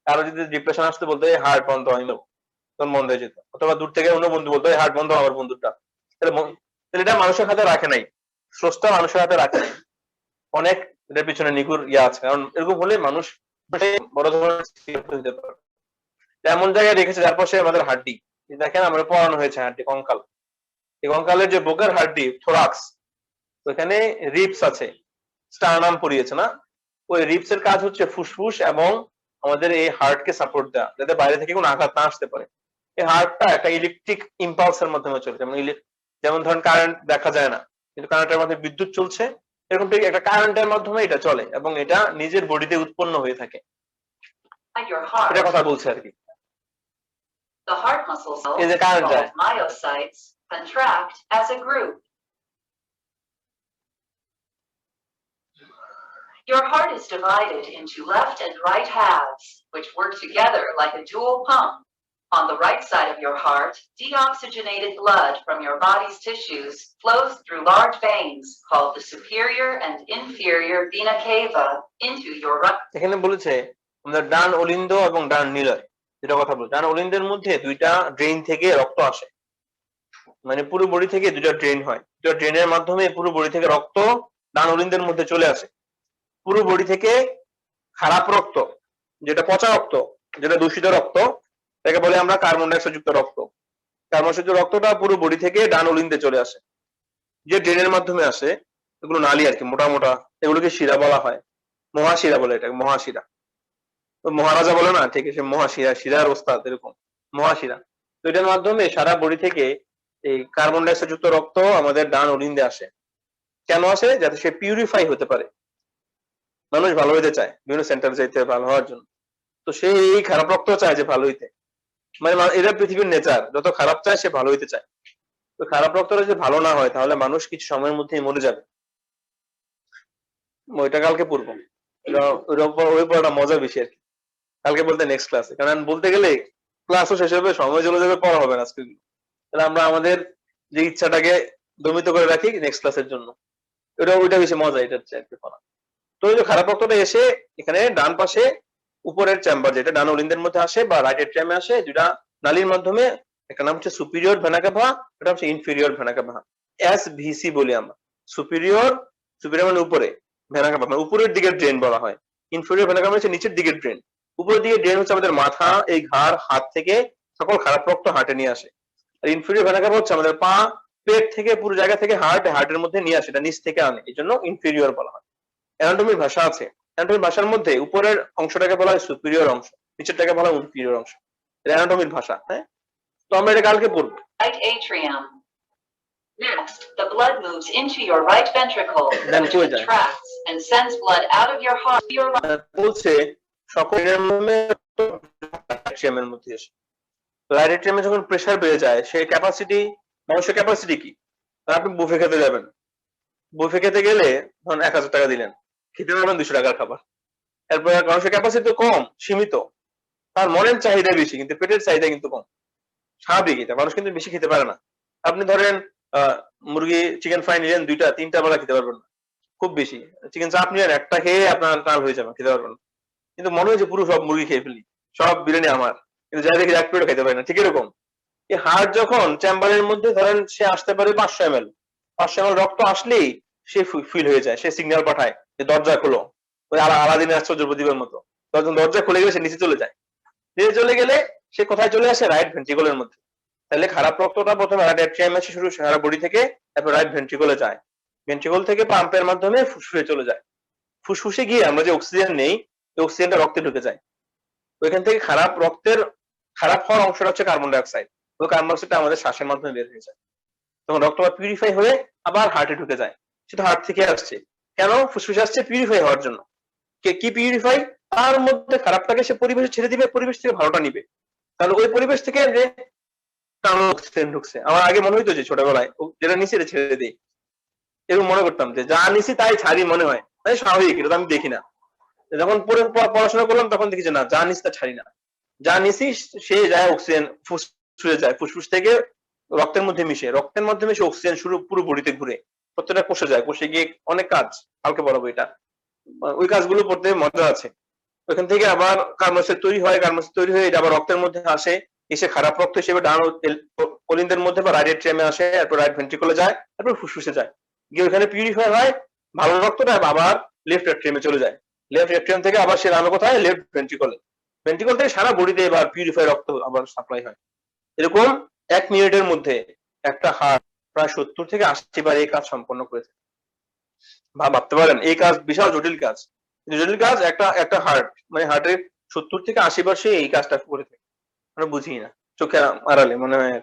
কারো যদি ডিপ্রেশন আসতে বলতো এই হার্ট বন্ধ হয় না, তখন বন্ধ হয়ে যেত। অথবা দূর থেকে অন্য বন্ধু বলতো এই হার্ট বন্ধ আমার বন্ধুটা, তাহলে এটা মানুষের হাতে রাখে নাই, স্রষ্টা মানুষের হাতে রাখে নাই। অনেক এটার পিছনে নিগুড় ইয়া আছে, কারণ এরকম হলে মানুষ বড় ধরনের হতে পারে। এমন জায়গায় রেখেছে যার পাশে আমাদের হাড্ডি, দেখেন আমরা পড়ানো হয়েছে হাড্ডি, কঙ্কাল, এই কঙ্কালের যে বুকের হাড্ডি থোরাক্স, ওখানে রিবস আছে, স্টারনাম পড়িয়েছে না, ওই রিবস এর কাজ হচ্ছে ফুসফুস এবং আমাদের এই হার্টকে সাপোর্ট দেওয়া, যাতে বাইরে থেকে কোনো আঘাত না আসতে পারে। এই হার্টটা একটা ইলেকট্রিক ইম্পালসের মাধ্যমে চলে, যেমন ধরেন কারেন্ট দেখা যায় না, কিন্তু কারেন্টের মধ্যে বিদ্যুৎ চলছে, এরকম ঠিক একটা কারেন্টের মাধ্যমে এটা চলে এবং এটা নিজের বডিতে উৎপন্ন হয়ে থাকে। your heart. এটা কথা বলছে আর কি। The heart muscle cells, Is it current called time? myocytes, contract as a group. Your heart is divided into left and right halves, which work together like a dual pump. On the right side of your heart, deoxygenated blood from your body's tissues flows through large veins called the superior and inferior vena cava into your right. এখানে বলেছে আমাদের ডান অলিন্দ এবং ডান নিলয়, যেটা কথা বল, ডান অলিন্দের মধ্যে দুইটা drain থেকে রক্ত আসে, মানে পুরো বডি থেকে দুইটা ড্রেন হয়, দুটো ড্রেনের মাধ্যমে পুরো বডি থেকে রক্ত ডান অলিন্দের মধ্যে চলে আসে। পুরো বডি থেকে খারাপ রক্ত, যেটা পচা রক্ত, যেটা দূষিত রক্ত, তাকে বলে আমরা কার্বন ডাইঅক্সাইড যুক্ত রক্ত। কার্বন ডাইঅক্সাইড রক্তটা পুরো বডি থেকে ডান অলিন্দে চলে আসে, যে ড্রেনের মাধ্যমে আসে। এগুলো নালী আর কি, মোটা মোটা, এগুলোকে শিরা বলা হয়, মহাশিরা বলে এটাকে, মহাশিরা। তো মহারাজা বলে না, ঠিক আছে, মহাশিরা, শিরার ওস্তাদ, এরকম মহাশিরা। তো এটার মাধ্যমে সারা বডি থেকে এই কার্বন ডাইঅক্সাইড যুক্ত রক্ত আমাদের ডান অলিন্দে আসে। কেন আসে? যাতে সে পিউরিফাই হতে পারে। মানুষ ভালো হইতে চায়, বিভিন্ন সেন্টার যাইতে ভালো হওয়ার জন্য। তো সে এই খারাপ রক্ত চায় যে ভালো হইতে, মানে এটা পৃথিবীর নেচার, যত খারাপ চায় সে ভালো হইতে চায়। তো খারাপ রক্তটা যদি ভালো না হয় তাহলে মানুষ কিছু সময়ের মধ্যেই মরে যাবে। ওইটা কালকে পড়বো, ওই পড়াটা মজা বেশি আর কি, কালকে বলতে নেক্সট ক্লাসে। কারণ বলতে গেলে ক্লাসও শেষ হবে, সময় চলে যাবে, পড়া হবে না আজকে। তাহলে আমরা আমাদের যে ইচ্ছাটাকে দমিত করে রাখি নেক্সট ক্লাসের জন্য, ওইটা বেশি মজা, এটা হচ্ছে আর কি পড়া। তো ওই যে খারাপ রক্তটা এসে এখানে ডান পাশে উপরের চেম্বার, যেটা ডান অলিন্দের মধ্যে আসে বা রাইট এট্রিয়ামে আসে, দুটা নালীর মাধ্যমে। একটা নাম হচ্ছে সুপিরিয়র ভেনা ক্যাভা, এটা হচ্ছে ইনফেরিয়র ভেনা ক্যাভা, এসভিসি বলি আমরা। সুপিরিয়র, সুপিরিয়র মানে উপরে, ভেনা ক্যাভা মানে উপরের দিকের ড্রেন বলা হয়। ইনফেরিয়র ভেনা ক্যাভা হচ্ছে নিচের দিকের ড্রেন। উপরের দিকের ড্রেন হচ্ছে আমাদের মাথা, এই ঘাড়, হাত থেকে সকল খারাপ রক্ত হার্টে নিয়ে আসে। আর ইনফেরিয়র ভেনা ক্যাভা হচ্ছে আমাদের পা, পেট থেকে, পুরো জায়গা থেকে হার্টের মধ্যে নিয়ে আসে, এটা নিচ থেকে আনে, এই জন্য ইনফেরিয়র বলা হয়। অ্যানাটমির ভাষা আছে, অ্যানাটমির ভাষার মধ্যে উপরের অংশটাকে বলা হয় সুপিরিয়র অংশ, নিচেরটাকে বলা হয় ইনফেরিয়র অংশ, অ্যানাটমির ভাষা। হ্যাঁ, তো আমরা এটা কালকে পড়বো। Right atrium. Next, the blood moves into your right ventricle, Then which কই যায়? contracts and sends blood out of your heart to your lungs. বলছে সকলের মধ্যে এসে রাইট এট্রিয়ামে যখন প্রেসার বেড়ে যায়, সেই ক্যাপাসিটি, মানুষের ক্যাপাসিটি কি? আপনি বুফে খেতে যাবেন, বুফে খেতে গেলে ধরুন 1000 টাকা দিলেন, খেতে পারবেন 200 টাকার খাবার। এরপর মানুষের ক্যাপাসিটি তো কম, সীমিত, তার মনের চাহিদা বেশি কিন্তু পেটের চাহিদা কিন্তু কম। স্বাভাবিক এটা, মানুষ কিন্তু বেশি খেতে পারে না। আপনি ধরেন মুরগি চিকেন ফ্রাই নিলেন, 2টা 3টা বেলা খেতে পারবেন না, খুব বেশি। চিকেন চাপ নিলেন, একটা খেয়ে আপনার কাল হয়ে যাবে, খেতে পারবেন না। কিন্তু মনে হয় যে পুরো সব মুরগি খেয়ে ফেলি, সব বিরিয়ানি আমার, কিন্তু যাই দেখি এক প্লেটও খেতে পারি না। ঠিক এরকম এই হার্ট যখন চেম্বারের মধ্যে ধরেন সে আসতে পারে 500 ml, 500 ml রক্ত আসলেই সে ফিল হয়ে যায়, সে সিগন্যাল পাঠায় যে দরজা খোলো, ওই আলাদিনের আশ্চর্য প্রদীপের মতো। তখন দরজা খুলে গেলে সে নিচে চলে যায়, নিচে চলে গেলে সে কোথায় চলে আসে? রাইট ভেন্ট্রিকলের মধ্যে। তাহলে খারাপ রক্তটা প্রথমে রাইট এট্রিয়ামে আসে, শুরু সারা বডি থেকে, তারপর রাইট ভেন্ট্রিকলে যায়, ভেন্ট্রিকল থেকে পাম্পের মাধ্যমে ফুসফুসে চলে যায়। ফুসফুসে গিয়ে আমরা যে অক্সিজেন নেই, ওই অক্সিজেনটা রক্তে ঢুকে যায়। ওইখান থেকে খারাপ রক্তের খারাপ হওয়ার অংশটা হচ্ছে কার্বন ডাইঅক্সাইড, ওই কার্বন ডাইঅক্সাইডটা আমাদের শ্বাসের মাধ্যমে বের হয়ে যায়। তখন রক্তটা পিউরিফাই হয়ে আবার হার্টে ঢুকে যায়। সেটা হার্ট থেকে আসছে কেন? ফুসফুসে আসছে পিউরিফাই হওয়ার জন্য। কি পিউরিফাই? তার মধ্যে খারাপটাকে সে পরিবেশে ছেড়ে দিবে, পরিবেশ থেকে ভালোটা নিবে। তাহলে ওই পরিবেশ থেকে যে অক্সিজেন ঢুকছে, আমার আগে মনে হইতো যে ছোটবেলায় যেটা নিচে ছেড়ে দিই, এরকম মনে করতাম যে যা নিছি তাই ছাড়ি মনে হয়, তাই স্বাভাবিক, এটা তো আমি দেখি না। যখন পরে পড়াশোনা করলাম তখন দেখি যে না, যা নিছি তা ছাড়ি না, যা নিছি সে যায় অক্সিজেন ফুসফুসে যায়, ফুসফুস থেকে রক্তের মধ্যে মিশে, রক্তের মাধ্যমে সে অক্সিজেন পুরো বডিতে ঘুরে, প্রত্যেকটা কোষে যায়, কোষে গিয়ে অনেক কাজ, কালকে পড়াবো এটা। ওই কাজগুলো পড়তে মজা আছে। ওইখান থেকে আবার কার্বন তৈরি হয়, কার্বন তৈরি হয়ে এটা আবার রক্তের মধ্যে আসে, এসে খারাপ রক্ত হিসেবে ডান কলিন্দের মধ্যে বা রাইট এট্রিয়ামে আসে, তারপর রাইট ভেন্ট্রিকলে যায়, তারপর ফুসফুসে যায়, গিয়ে ওখানে পিউরিফাই হয়, ভালো রক্তটা আবার লেফট এট্রিয়ামে চলে যায়, লেফট এট্রিয়াম থেকে আবার সে নামে কোথায়? লেফট ভেন্ট্রিকলে, ভেন্ট্রিকল থেকে সারা বডিতে এবার পিউরিফাই রক্ত আবার সাপ্লাই হয়। এরকম 1 মিনিটের মধ্যে একটা হার্ট প্রায় 70 থেকে 80 বার এই কাজ সম্পন্ন করেছে। ভাবতে পারেন, এই কাজ বিশাল জটিল কাজ, জটিল কাজ। একটা হার্ট মানে হার্টের 70 থেকে 80 বার সে এই কাজটা করে থাকে, আমরা বুঝি না, চোখে আড়ালে মনে হয়।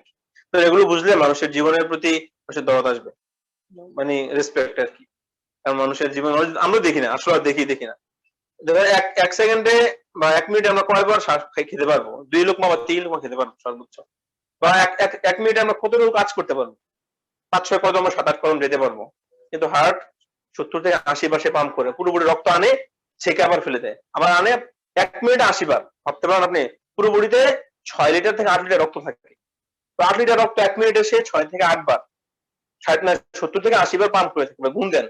তো এগুলো বুঝলে মানুষের জীবনের প্রতি মানুষের দরদ আসবে, মানে রেসপেক্ট আর কি। কারণ মানুষের জীবন আমরা দেখি না, আসলে দেখি না। এক সেকেন্ডে বা 1 মিনিটে আমরা কয়বার খেতে পারবো? 2 লোকমা বা 3 লোকমা খেতে পারবো সর্বোচ্চ। বা এক মিনিটে আমরা কতটুকু কাজ করতে পারবো? 5-6 কদম বা 7-8 কদম যেতে পারবো। কিন্তু হার্ট 70 থেকে 80 বার সে পাম্প করে, পুরোপুরি রক্ত আনে, ছেকে আবার ফেলে দেয়, আবার আনে, 1 মিনিটে 80 বার। ভাবতে পারেন আপনি, পুরো বডিতে 6 লিটার থেকে 8 লিটার রক্ত থাকে। তো 8 লিটার রক্ত 1 মিনিটে সে 6 থেকে 8 বার, 70 থেকে 80 বার পাম্প করে থাকে। গুণ দেন,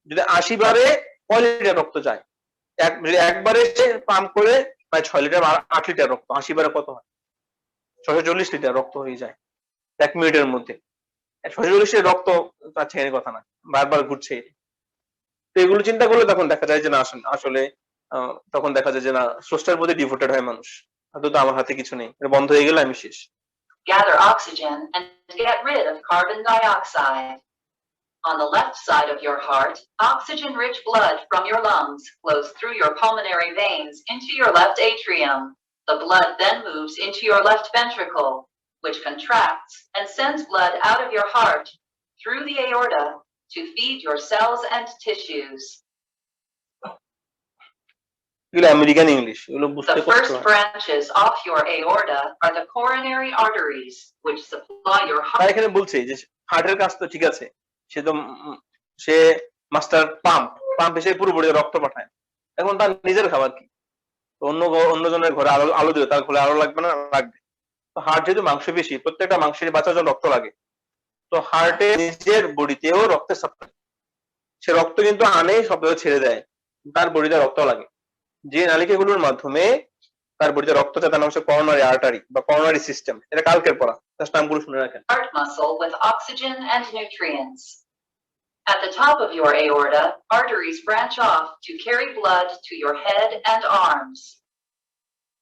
যদি 80 বারে কয় লিটার রক্ত যায়? একবারে সে পাম্প করে প্রায় 6 লিটার 8 লিটার রক্ত, 80 বারে কত হয়? 640 লিটার রক্ত হয়ে যায় 1 মিনিটের মধ্যে। 640 লিটার রক্ত তার ছেড়ে কথা না, বারবার ঘুরছে। তো এগুলো চিন্তা করলে তখন দেখা যায় যে না আসলে তখন দেখা যায় যে না স্রষ্টার প্রতি ডিভোটেড হয় মানুষ। তো আমার হাতে কিছু নেই, এটা বন্ধ হয়ে গেলে আমি শেষ। Gather oxygen and get rid of carbon dioxide. On the left side of your heart, oxygen-rich blood from your lungs flows through your pulmonary veins into your left atrium. The blood then moves into your left ventricle, which contracts and sends blood out of your heart through the aorta to feed your cells and tissues. এগুলো American English, এগুলো বুঝতে The কষ্ট first হয়। branches of your aorta are the coronary arteries, which supply your তাই heart. এখানে বলছে যে হার্টের কাজ তো ঠিক আছে, সে তো সে মাস্টার পাম্প এসে পুরো বডিতে রক্ত পাঠায়। এখন তার নিজের খাবার কি, অন্যজনের ঘরে আলো আলো দিলে তার ঘরে আলো লাগবে না? লাগবে। তো হার্ট যেহেতু মাংসপেশি, প্রত্যেকটা মাংসের বাঁচার জন্য রক্ত লাগে। তো হার্টে নিজের বডিতেও রক্তের সাপ্লাই, সে রক্ত কিন্তু আনে সব ছেড়ে দেয়, তার বডিতে রক্ত লাগে। যে নালিকাগুলোর মাধ্যমে তার বডিতে রক্ত যায় তার নাম হচ্ছে করোনারি আর্টারি বা করোনারি সিস্টেম। এটা কালকের পড়া, জাস্ট নামগুলো শুনে রাখেন। Heart muscle with oxygen and nutrients. At the top of your aorta, arteries branch off to carry blood to your head and arms.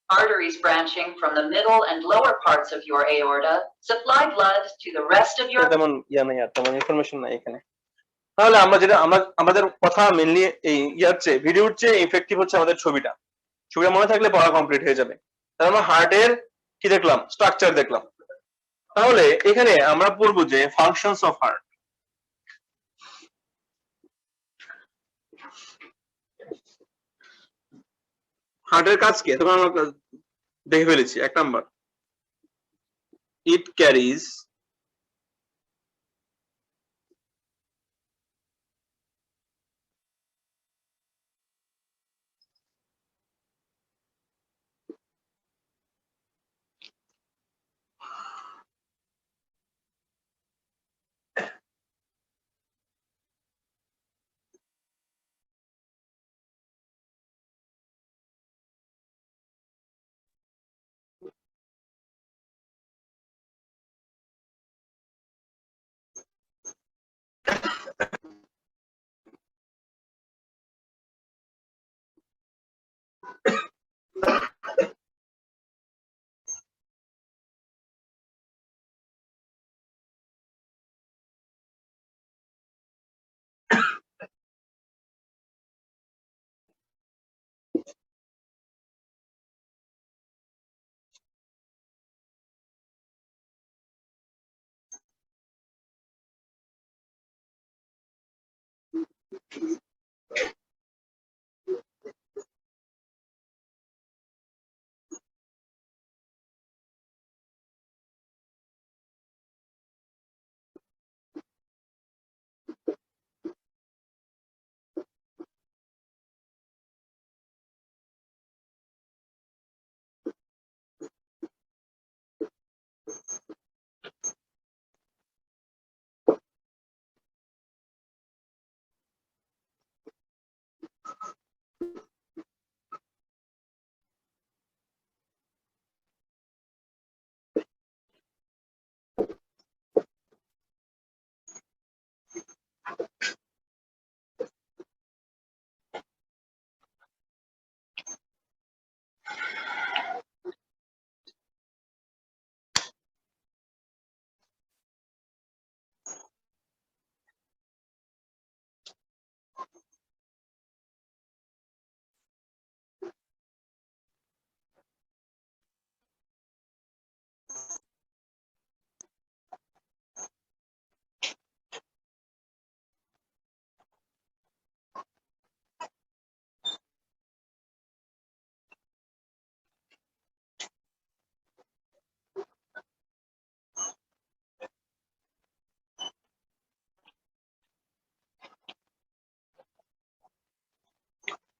Arteries branching from the middle and lower parts of your aorta supply blood to the rest of your তেমন নাই আর তেমন information নাই এখানে। তাহলে আমাদের কথা mainly এই ভিডিওর চেয়ে ইফেক্টিভ হচ্ছে আমাদের ছবিটা মনে থাকলে পড়া কমপ্লিট হয়ে যাবে। তাহলে আমরা হার্টের কি দেখলাম, স্ট্রাকচার দেখলাম। তাহলে এখানে আমরা পড়বো যে ফাংশনস অফ হার্ট। হার্টের কাজ কি তখন আমরা দেখে ফেলেছি। 1 নাম্বার, ইট ক্যারিজ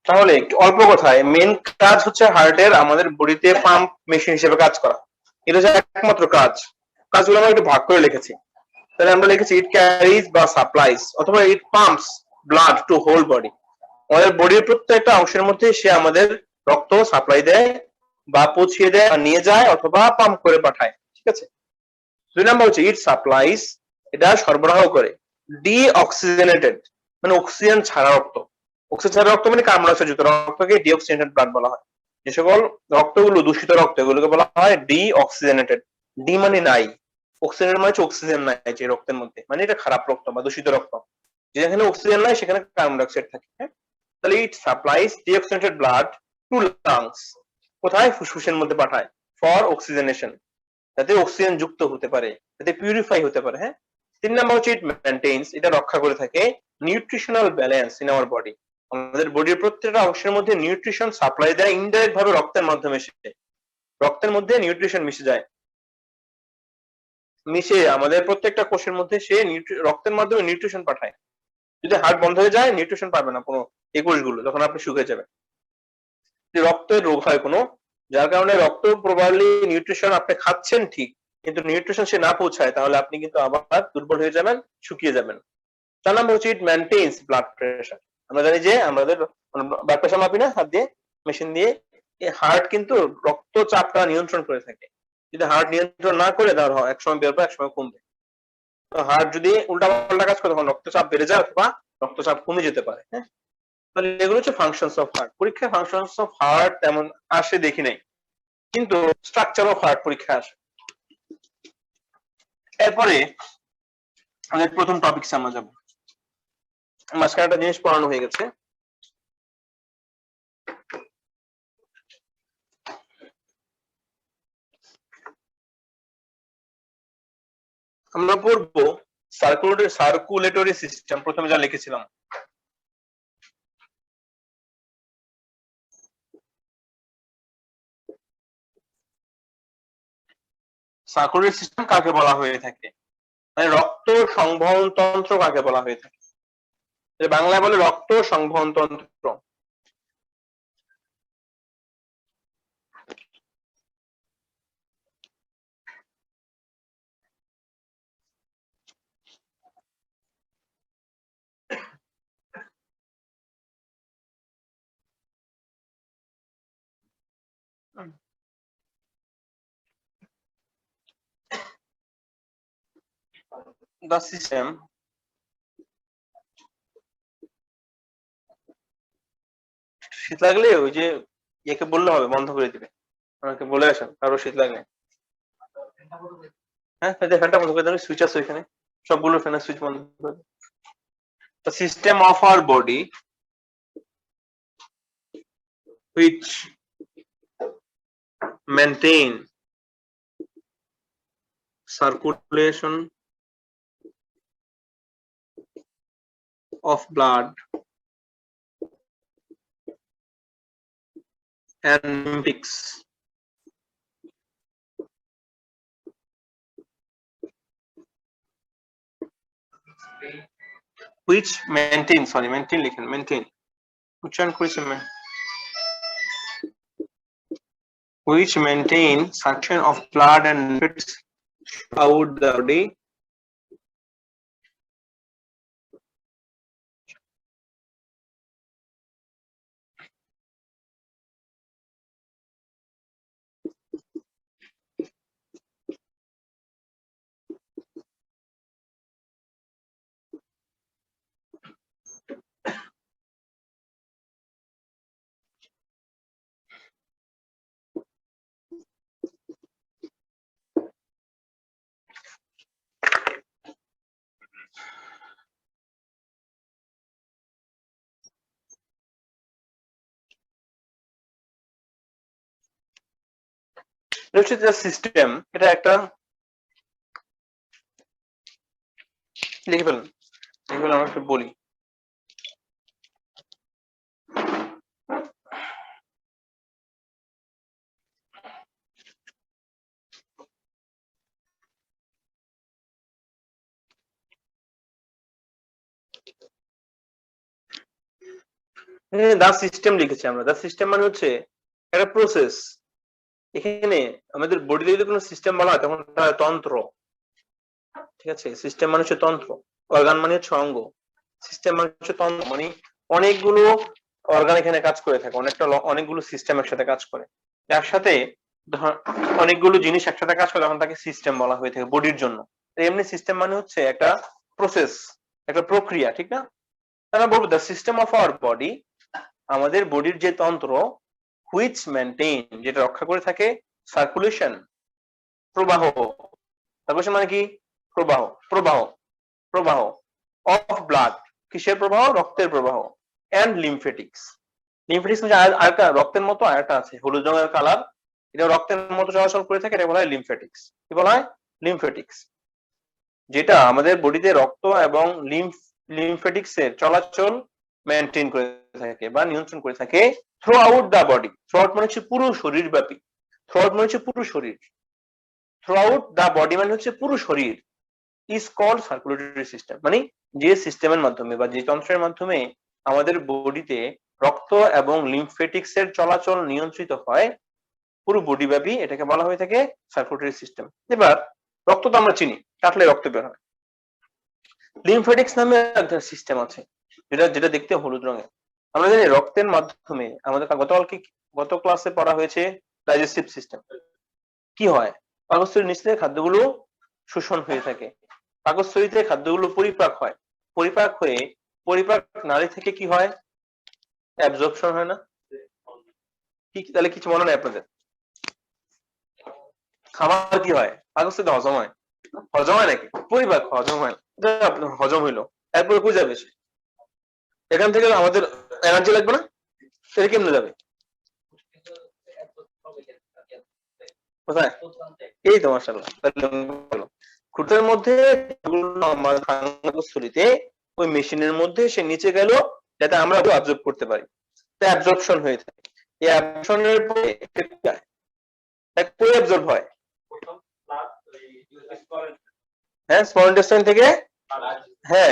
তাহলে অল্প কথায় মেন কাজ হচ্ছে হার্টের আমাদের বডিতে পাম্প মেশিন হিসেবে কাজ করা। এটা হচ্ছে একমাত্র কাজগুলো আমরা একটু ভাগ করে লিখেছি। তাহলে আমরা লিখেছি ইট ক্যারিজ বা সাপ্লাইজ অথবা it pumps blood to whole body. আমাদের বডির প্রত্যেকটা অংশের মধ্যে সে আমাদের রক্ত সাপ্লাই দেয় বা পৌঁছিয়ে দেয়, নিয়ে যায় অথবা পাম্প করে পাঠায়। ঠিক আছে। 2 নাম্বার হচ্ছে ইট সাপ্লাইজ, এটা সরবরাহ করে ডিঅক্সিজেনেটেড মানে অক্সিজেন ছাড়া রক্ত। অক্সিজেন ছাড়া রক্ত মানে কার্বন ডাইঅক্সাইড যুক্ত রক্তকে ডিঅক্সিজেনেটেড ব্লাড বলা হয়। যে সকল রক্তগুলো দূষিত রক্ত এগুলোকে বলা হয় ডিঅক্সিজেনেটেড। ডি মানে নাই, অক্সিজেন মানে হচ্ছে অক্সিজেন নাই যে রক্তের মধ্যে, মানে এটা খারাপ রক্ত বা দূষিত রক্ত। যেখানে অক্সিজেন নাই সেখানে কার্বন ডাইঅক্সাইড থাকে। হ্যাঁ, তাহলে it supplies deoxygenated blood to lungs, কোথায়? ফুসফুসের মধ্যে পাঠায়, ফর অক্সিজেনেশন, যাতে অক্সিজেন যুক্ত হতে পারে, যাতে পিউরিফাই হতে পারে। হ্যাঁ, 3 নাম্বার হচ্ছে ইট মেইনটেইনস, এটা রক্ষা করে থাকে nutritional balance in our body, আমাদের বডির প্রত্যেকটা অংশের মধ্যে নিউট্রিশন সাপ্লাই দেয় ইনডাইরেক্ট ভাবে রক্তের মাধ্যমে এসে, রক্তের মধ্যে নিউট্রিশন মিশে যায়, মিশে আমাদের প্রত্যেকটা কোষের মধ্যে সে রক্তের মাধ্যমে নিউট্রিশন পাঠায়। যদি হার্ট বন্ধ হয়ে যায় নিউট্রিশন পাবে না কোনো এই কোষগুলো, তখন আপনি শুকিয়ে যাবেন। রক্তের রোগ হয় কোনো, যার কারণে রক্ত প্রপারলি নিউট্রিশন আপনি খাচ্ছেন ঠিক, কিন্তু নিউট্রিশন সে না পৌঁছায়, তাহলে আপনি কিন্তু আবার দুর্বল হয়ে যাবেন, শুকিয়ে যাবেন। 4 নাম্বার হচ্ছে ইট মেইনটেইনস ব্লাড প্রেশার। আমরা জানি যে আমাদের ব্লাড প্রেশার মাপি না হাত দিয়ে, মেশিন দিয়ে, এই হার্ট কিন্তু রক্তচাপটা নিয়ন্ত্রণ করে থাকে। যদি হার্ট নিয়ন্ত্রণ না করে তাহলে এক সময় বেরোবে, এক সময় কমবে। তো হার্ট যদি উল্টাপাল্টা কাজ করে তখন রক্তচাপ বেড়ে যায় অথবা রক্তচাপ কমে যেতে পারে। হ্যাঁ, তাহলে এগুলো হচ্ছে ফাংশনস অফ হার্ট। পরীক্ষায় ফাংশনস অফ হার্ট তেমন আসে দেখি নাই, কিন্তু স্ট্রাকচার অফ হার্ট পরীক্ষা আসে। এরপরে আমাদের প্রথম টপিকস আমরা যাব, মাঝখানে একটা জিনিস পড়ানো হয়ে গেছে। আমরা পড়বো সার্কুলেটরি সিস্টেম, প্রথমে যা লিখেছিলাম। সার্কুলেটরি সিস্টেম কাকে বলা হয়ে থাকে, মানে রক্ত সংবহন তন্ত্র কাকে বলা হয়ে থাকে, বাংলায় বলে রক্ত সংবহন তন্ত্র। The system শীত লাগলে ওই যে ইয়েকে বললে হবে বন্ধ করে দিবে, আমাকে বলে আসেন কারো শীত লাগলে। হ্যাঁ, ফ্যানটা বন্ধ করে দেবে, সুইচ আছে ওইখানে, সবগুলো ফ্যানের সুইচ বন্ধ করে দেবে। The system of our body which maintain circulation of blood and lymphs which maintain, maintain লিখেন, maintain উচ্চারণ করেছে, which maintain circulation of blood and lymphs throughout the body system, এটা একটা লিখে ফেলুন, আমরা একটু বলি। দা সিস্টেম লিখেছি আমরা। দা সিস্টেম মানে হচ্ছে একটা প্রসেস। এখানে আমাদের বডিতে যদি কোনো সিস্টেম বলা হয় তখন তন্ত্র, ঠিক আছে? সিস্টেম মানে হচ্ছে তন্ত্র, অর্গান মানে হচ্ছে অঙ্গ, সিস্টেম মানে হচ্ছে তন্ত্র, মানে অনেকগুলো অর্গান এখানে কাজ করে থাকে, অনেকগুলো সিস্টেম একসাথে কাজ করে, একসাথে অনেকগুলো জিনিস একসাথে কাজ করে, তখন তাকে সিস্টেম বলা হয়ে থাকে বডির জন্য। এমনি সিস্টেম মানে হচ্ছে একটা প্রসেস, একটা প্রক্রিয়া, ঠিক না? তাহলে বলবো the system of our body, আমাদের বডির যে তন্ত্র, হুইচ মেনটেইন, যেটা রক্ষা করে থাকে সার্কুলেশন, প্রবাহ। সার্কুলেশন মানে কি? প্রবাহ, প্রবাহ, প্রবাহ অফ ব্লাড, কিসের প্রবাহ? রক্তের প্রবাহ। এন্ড লিমফেটিক্স, লিমফেটিক্স মানে আরেকটা রক্তের মতো আরেকটা আছে হলুদ রঙের কালার, এটা রক্তের মতো চলাচল করে থাকে, এটা বলা হয় লিমফেটিক্স। কি বলা হয়? লিমফেটিক্স, যেটা আমাদের বডিতে রক্ত এবং লিমফেটিক্স এর চলাচল মেনটেন করে থাকে বা নিয়ন্ত্রণ করে থাকে throughout the body. Throughout মানে হচ্ছে পুরো শরীর ব্যাপী, থ্রু আউট মানে হচ্ছে পুরো শরীর, থ্রু আউট দা বডি মানে হচ্ছে পুরো শরীর, ইজ কল্ড সার্কুলেটরি সিস্টেম। মানে যে সিস্টেমের মাধ্যমে বা যে তন্ত্রের মাধ্যমে আমাদের বডিতে রক্ত এবং লিমফেটিক্স এর চলাচল নিয়ন্ত্রিত হয় পুরো বডি ব্যাপী, এটাকে বলা হয়ে থাকে সার্কুলেটরি সিস্টেম। এবার রক্ত তো আমরা চিনি, কাটলে রক্ত বের হয়। লিমফেটিক্স নামে একটা সিস্টেম আছে, যেটা যেটা দেখতে হলুদ রঙের। আমরা জানি রক্তের মাধ্যমে আমাদের গত ক্লাসে পড়া হয়েছে ডাইজেস্টিভ সিস্টেম। কি হয়? পাকস্থলীর নিচ থেকে খাদ্যগুলো শোষণ হয়ে থাকে, পাকস্থলীতে খাদ্যগুলো পরিপাক হয়, পরিপাক হয়ে পরিপাক নালী থেকে কি হয়? অ্যাবজর্পশন হয় না? কি তাহলে কিছু মনে নাই আপনাদের? খাবার কি হয়? পাকস্থলীতে হজম হয়, হজম হয় নাকি? পরিপাক, হজম হয় না। হজম হইলো, এরপরে কই যাবে সে? এখান থেকে আমাদের এনার্জি লাগবে না? সেটা কেমনে যাবে? কোথায়? এই তো মাশাআল্লাহ, খুঁটের মধ্যে পাকস্থলীতে ওই মেশিনের মধ্যে সে নিচে গেল, যাতে আমরা অবজর্ভ করতে পারি। অ্যাবজর্পশন হয়ে থাকে। এই অ্যাবজর্পশনের পরে কই অ্যাবজর্ব হয়? হ্যাঁ, স্মল ইন্টেস্টাইন থেকে। হ্যাঁ,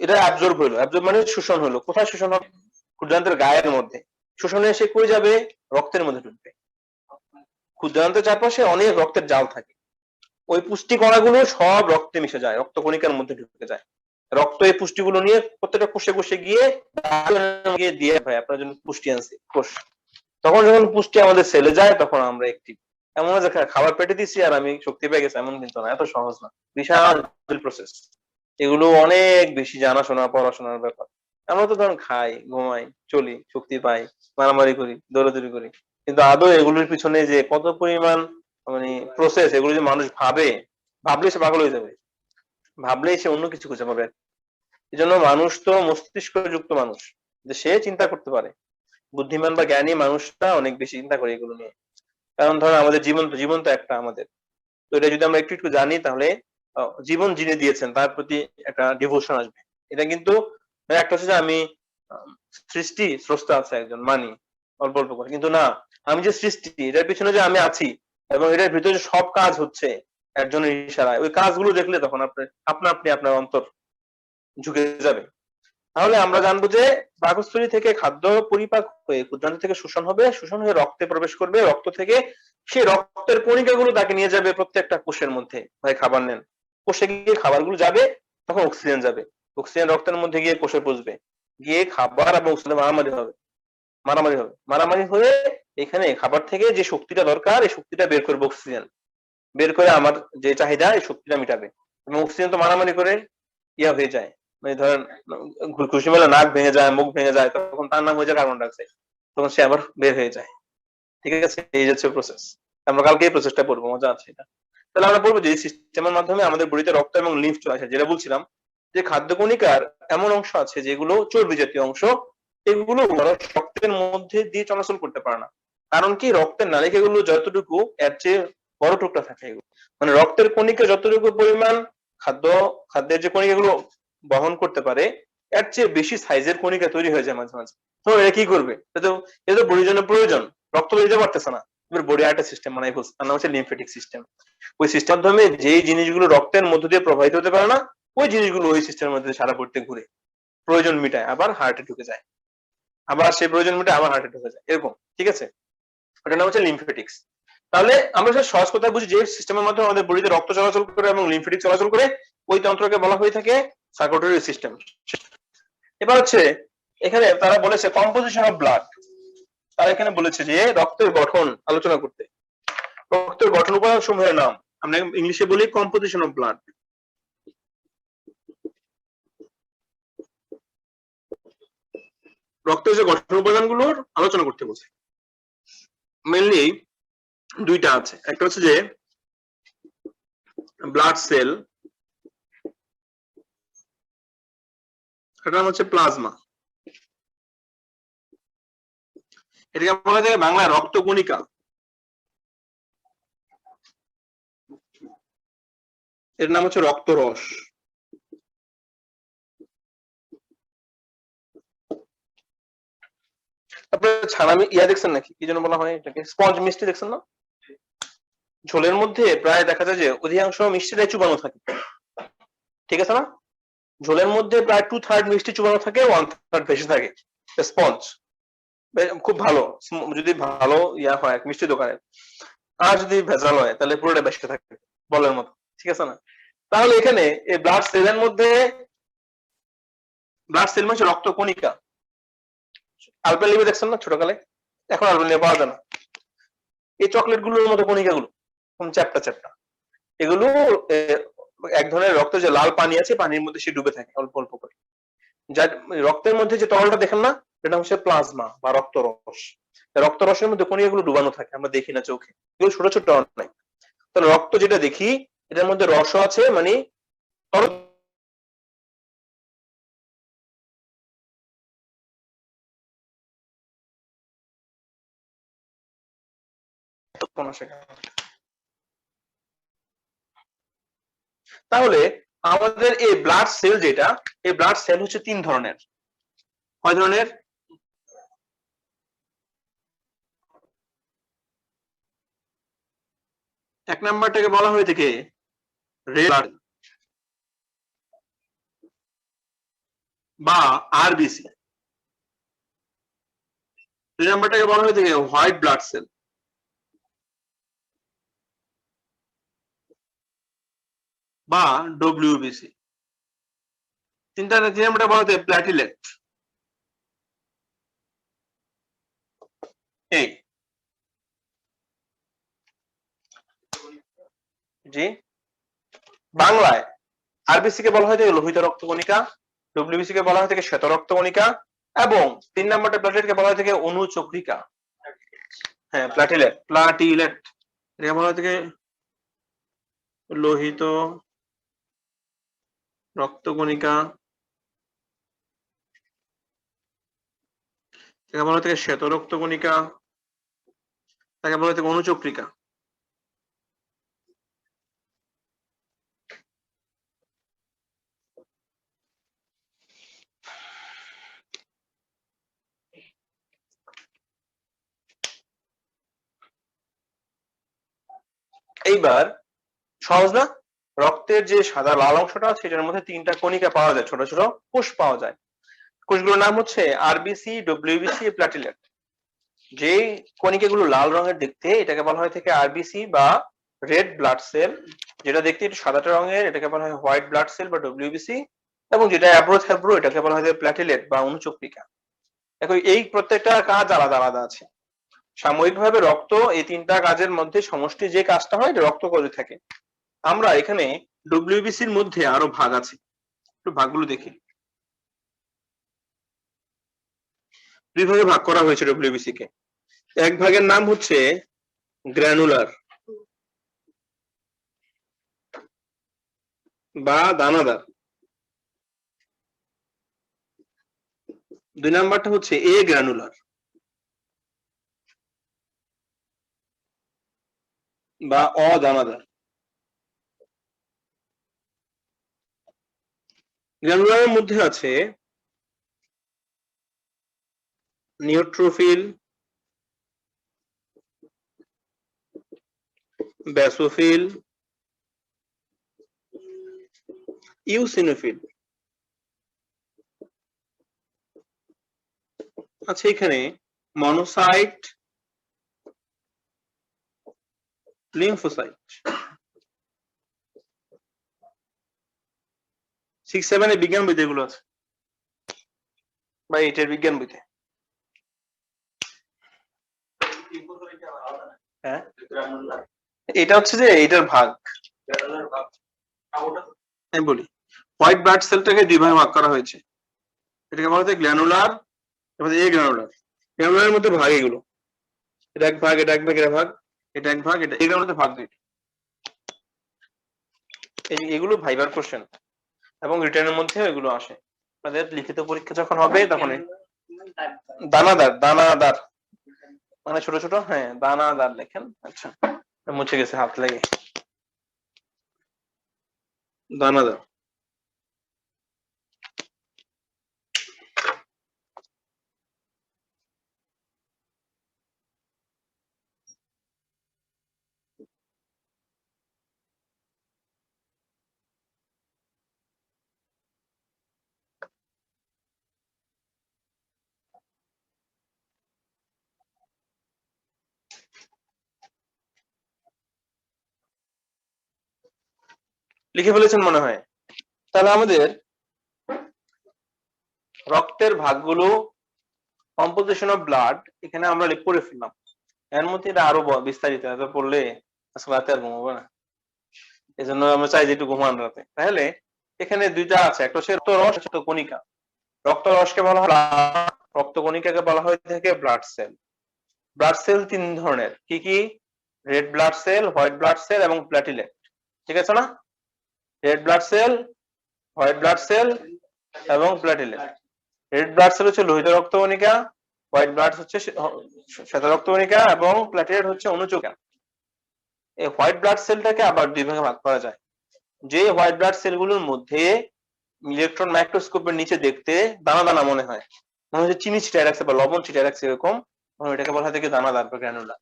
এটা অ্যাবজর্ব হলো, অ্যাবজর্ব মানে শোষণ হলো। কোথায় শোষণ হবে? ক্ষুদ্রান্তের গায়ের মধ্যে। শোষণে এসে কই যাবে? রক্তের মধ্যে ঢুকবে। ক্ষুদ্রান্তের চারপাশে অনেক রক্তের জাল থাকে, ওই পুষ্টি কণাগুলো সব রক্তে মিশে যায়, রক্ত কণিকার মধ্যে ঢুকে যায়। রক্ত এই পুষ্টিগুলো নিয়ে প্রত্যেকটা কোষে কোষে গিয়ে দিয়ে হয় আপনার জন্য পুষ্টি আনছে কোষ। তখন যখন পুষ্টি আমাদের সেলে যায় তখন আমরা একটি এমন যে খাবার পেটে দিচ্ছি আর আমি শক্তি পেয়ে গেছি, এমন কিন্তু না, এত সহজ না, বিশাল প্রসেস। এগুলো অনেক বেশি জানাশোনা, পড়াশোনার ব্যাপার। আমরা তো ধরুন খাই, ঘুমাই, চলি, শক্তি পাই, মারামারি করি, দৌড়াদৌড়ি করি, কিন্তু আদৌ এগুলোর পিছনে যে কত পরিমাণ মানে প্রসেস, এগুলো যে মানুষ ভাবলে সে পাগল হয়ে যাবে, ভাবলেই সে অন্য কিছু খুঁজে পাবে। এই জন্য মানুষ তো মস্তিষ্ক যুক্ত মানুষ, যে সে চিন্তা করতে পারে। বুদ্ধিমান বা জ্ঞানী মানুষরা অনেক বেশি চিন্তা করে এগুলো নিয়ে। কারণ ধরো আমাদের জীবন তো একটা আমাদের, তো এটা যদি আমরা একটু একটু জানি তাহলে জীবন যিনি দিয়েছেন তার প্রতি একটা ডিভোশন আসবে। এটা কিন্তু একটা হচ্ছে যে আমি সৃষ্টি স্রষ্টা আছে একজন মানি অল্প অল্প করে, কিন্তু না, আমি যে সৃষ্টি এটার পিছনে যে আমি আছি এবং এটার ভিতরে সব কাজ হচ্ছে একজনের ইশারায়, ওই কাজগুলো দেখলে তখন আপনি আপনার অন্তর ঝুঁকে যাবে। তাহলে আমরা জানবো যে পাকস্থলী থেকে খাদ্য পরিপাক হয়ে ক্ষুদ্রান্ত থেকে শোষণ হবে, শোষণ হয়ে রক্তে প্রবেশ করবে, রক্ত থেকে সেই রক্তের কণিকাগুলো তাকে নিয়ে যাবে প্রত্যেকটা কোষের মধ্যে, ভাই খাবার নেন। কোষে গিয়ে খাবারগুলো যাবে, তখন অক্সিজেন যাবে, অক্সিজেন রক্তের মধ্যে গিয়ে কোষে পৌঁছবে, গিয়ে খাবার এবং অক্সিজেন মারামারি হয়ে এখানে খাবার থেকে যে শক্তিটা দরকার এই শক্তিটা বের করবে অক্সিজেন, বের করে আমার যে চাহিদা এই শক্তিটা মিটাবে। এবং অক্সিজেন তো মারামারি করে ইয়া হয়ে যায়, মানে ধরেন খুশি মেলে নাক ভেঙে যায়, মুখ ভেঙে যায়, তখন তার নাম হয়ে যায় কার্বন ডাইঅক্সাইড, তখন সে আবার বের হয়ে যায়। ঠিক আছে, এই হচ্ছে প্রসেস। আমরা কালকে এই প্রসেসটা পড়বো, মজা আছে এটা। তাহলে আমরা বলবো যে এই সিস্টেমের মাধ্যমে আমাদের বডিতে রক্ত এবং লিম্ফ চলে আসে। যেটা বলছিলাম যে খাদ্য কণিকার এমন অংশ আছে যেগুলো চর্বি জাতীয় অংশ, এগুলো রক্তের মধ্যে দিয়ে চলাচল করতে পারে না। কারণ কি? রক্তের নালিকাগুলো যতটুকু এর চেয়ে বড় টুকরা থাকে এগুলো, মানে রক্তের কণিকা যতটুকু পরিমাণ খাদ্যের যে কণিকাগুলো বহন করতে পারে এর চেয়ে বেশি সাইজের কণিকা তৈরি হয়ে যায় মাঝে মাঝে। তো এটা কি করবে? এটা বডির জন্য প্রয়োজন, রক্ত দিতে পারতেছে না, এবার বডি একটা সিস্টেম বানাই ফেলছে, তার নাম হচ্ছে লিমফেটিক সিস্টেম। ওই সিস্টেম মাধ্যমে যেই জিনিসগুলো রক্তের মধ্য দিয়ে প্রবাহিত হতে পারে না, ওই জিনিসগুলো ওই সিস্টেমের মধ্যে সারা বডিতে ঘুরে প্রয়োজন মিটায়, আবার হার্টে ঢুকে যায়, আবার সেই প্রয়োজন মিটায় আবার হার্টে ঢুকে যায়, এরকম। ঠিক আছে, ওটার নাম হচ্ছে লিমফেটিক্স। তাহলে আমরা সহজ কথা বুঝি, যে সিস্টেমের মাধ্যমে আমাদের বডিতে রক্ত চলাচল করে এবং লিমফেটিক চলাচল করে, ওই তন্ত্রকে বলা হয়ে থাকে সার্কুলেটরি সিস্টেম। এবার হচ্ছে এখানে তারা বলেছে কম্পোজিশন অফ ব্লাড, তারা এখানে বলেছে যে রক্তের গঠন আলোচনা করতে। রক্তের গঠন উপাদান সমূহের নাম আমরা ইংলিশে বলি কম্পোজিশন অফ ব্লাড। রক্তের যে গঠন উপাদানগুলোর আলোচনা করতে বলছে। মেনলি দুইটা আছে, একটা হচ্ছে যে ব্লাড সেল, এটা হচ্ছে প্লাজমা, এটাকে বলা যায় বাংলায় রক্তকণিকা, এর নাম হচ্ছে রক্তরস। আপনারা ছানা ইয়া দেখছেন নাকি, কি যেন বলা হয় এটাকে, স্পঞ্জ মিষ্টি দেখছেন না? ঝোলের মধ্যে প্রায় দেখা যায় যে অধিকাংশ মিষ্টিটাই চুবানো থাকে, ঠিক আছে না? ঝোলের মধ্যে প্রায় 2/3 মিষ্টি চুবানো থাকে, 1/3 ভেসে থাকে। স্পঞ্জ খুব ভালো, যদি ভালো ইয়া হয় মিষ্টি দোকানে, আর যদি ভেজাল হয় তাহলে পুরোটা ভেসে থাকে বলের মতো, ঠিক আছে না? তাহলে এখানে এই ব্লাড সেলের মধ্যে, ব্লাড সেল মানে রক্তকণিকা। আলপেনলিবে দেখছেন না ছোটকালে? এখন আলপেনলিবে পাওয়া যায় না। এই চকলেট গুলোর মতো কণিকাগুলো চ্যাপ্টা চ্যাপ্টা, এগুলো এক ধরনের রক্ত, যে লাল পানি আছে পানির মধ্যে সে ডুবে থাকে অল্প অল্প করে। যার রক্তের মধ্যে যে তরলটা দেখেন না, এটা হচ্ছে প্লাজমা বা রক্তরস। রক্তরসের মধ্যে কণিকাগুলো ডুবানো থাকে, আমরা দেখি না চোখে, এগুলো ছোট ছোট অনেক। তাহলে রক্ত যেটা দেখি এটার মধ্যে রস আছে, মানে তাহলে আমাদের এই ব্লাড সেল যেটা, এই ব্লাড সেল হচ্ছে 3 ধরনের। কয় ধরনের? এক নাম্বারটাকে বলা হয়ে থাকে রেড ব্লাড বা আরবিসি। দুই নাম্বারটাকে বলা হয়ে থাকে হোয়াইট ব্লাড সেল বা ডব্লিউবিসি। তিন নাম্বারটা বলা হচ্ছে প্ল্যাটিলেট। এই জি, বাংলায় আরবিসি কে বলা হয় থাকে লোহিত রক্তকণিকা, ডব্লিউবিসি কে বলা হয় থাকে শ্বেত রক্তকণিকা, এবং 3 নাম্বারটা প্ল্যাটিলেট কে বলা হয় থাকে অনুচক্রিকা। হ্যাঁ, প্ল্যাটিলেট, প্লাটিলেট এটাকে বলা হয় থাকে লোহিত রক্তকণিকা, তাকে বলা হয় থাকে শ্বেত রক্তকণিকা, তাকে বলা হয় থাকে অনুচক্রিকা। এইবার সহজ না? রক্তের যে সাদা লাল অংশটা আছে এটার মধ্যে 3টা কণিকা পাওয়া যায়, ছোট ছোট কোষ পাওয়া যায়। কোষগুলোর নাম হচ্ছে আরবিসি, ডব্লিউবিসি, প্ল্যাটিলেট। যে কণিকাগুলো লাল রঙের দেখতে, এটাকে বলা হয় থেকে আরবিসি বা রেড ব্লাড সেল। যেটা দেখতে একটু সাদাটা রঙের, এটাকে বলা হয় হোয়াইট ব্লাড সেল বা ডব্লিউবিসি। এবং যেটা অ্যাব্রো থ্যাব্রো, এটাকে বলা হয় প্ল্যাটিলেট বা অনুচক্রিকা। দেখো এই প্রত্যেকটা কাজ আলাদা আলাদা আছে। সাময়িকভাবে রক্ত এই 3টা কাজের মধ্যে সমষ্টি যে কাজটা হয় এটা রক্ত করে থাকে। আমরা এখানে ডব্লিউবিসির মধ্যে আরো ভাগ আছে, একটু ভাগগুলো দেখি। 2 ভাগে ভাগ করা হয়েছে ডব্লিউবিসি কে। এক ভাগের নাম হচ্ছে গ্র্যানুলার বা দানাদার। 2 নাম্বারটা হচ্ছে এ গ্র্যানুলার বা অদানাদার। গ্র্যানুলারের মধ্যে আছে নিউট্রোফিল, ব্যাসোফিল, ইউসিনোফিল। আছে এখানে মনোসাইট, লিম্ফোসাইট। 6-7 এর বিজ্ঞান বইতে এগুলো আছে, বা 8 এর বিজ্ঞান বইতে। হ্যাঁ, এটা হচ্ছে যে এটার ভাগ। আমি বলি, হোয়াইট ব্লাড সেলটাকে 2 ভাগে ভাগ করা হয়েছে। এটাকে বলা হয় গ্ল্যানুলার এবার এই গ্রানুলার, গ্রানুলারের মধ্যে ভাগ এগুলো, এটা এক ভাগ, এটা এক ভাগ, এটা ভাগ, এটা এক ভাগ, এটা এই গ্রানুলার ভাগ দুইটা। এগুলো ভাইবার কোশ্চেন এবং রিটার্নের মধ্যে এগুলো আসে। আপনাদের লিখিত পরীক্ষা যখন হবে তখন দানাদার, দানাদার মানে ছোট ছোট, হ্যাঁ দানাদার লেখেন। আচ্ছা মুছে গেছে হাত লেগে। দানাদার। লিখে ফেলেছেন মনে হয়। তাহলে আমাদের রক্তের ভাগগুলো, কম্পোজিশন অফ ব্লাড, এখানে আমরা পড়ে ফেললাম। এর মধ্যে এটা আরো বিস্তারিত, এত পড়লে আজকে রাতে আর ঘুমাবো না, এই জন্য আমরা চাই যে একটু ঘুমান রাতে। তাহলে এখানে দুইটা আছে, একটা হচ্ছে রক্তরস, একটা কণিকা। রক্তরসকে বলা হয়, রক্তকণিকাকে বলা হয়ে থাকে ব্লাড সেল। ব্লাড সেল তিন ধরনের, কি কি? Red blood cell, white blood cell এবং প্ল্যাটিলেট। ঠিক আছে না? Red blood cell, white blood cell এবং প্ল্যাটিলেট। রেড ব্লাড সেল হচ্ছে লোহিত রক্তকণিকা, হোয়াইট ব্লাড হচ্ছে শ্বেত রক্তকণিকা এবং প্ল্যাটিলেট হচ্ছে অনুচুকা। এই হোয়াইট ব্লাড সেলটাকে আবার দুই ভাগে ভাগ করা যায়। যে হোয়াইট ব্লাড সেলগুলোর মধ্যে ইলেকট্রন মাইক্রোস্কোপের নিচে দেখতে দানা দানা মনে হয়, মনে হচ্ছে চিনি ছিটায় রাখছে বা লবণ ছিটায় রাখছে এরকম, এটাকে বলা হয় থেকে দানাদার বা গ্র্যানুলার।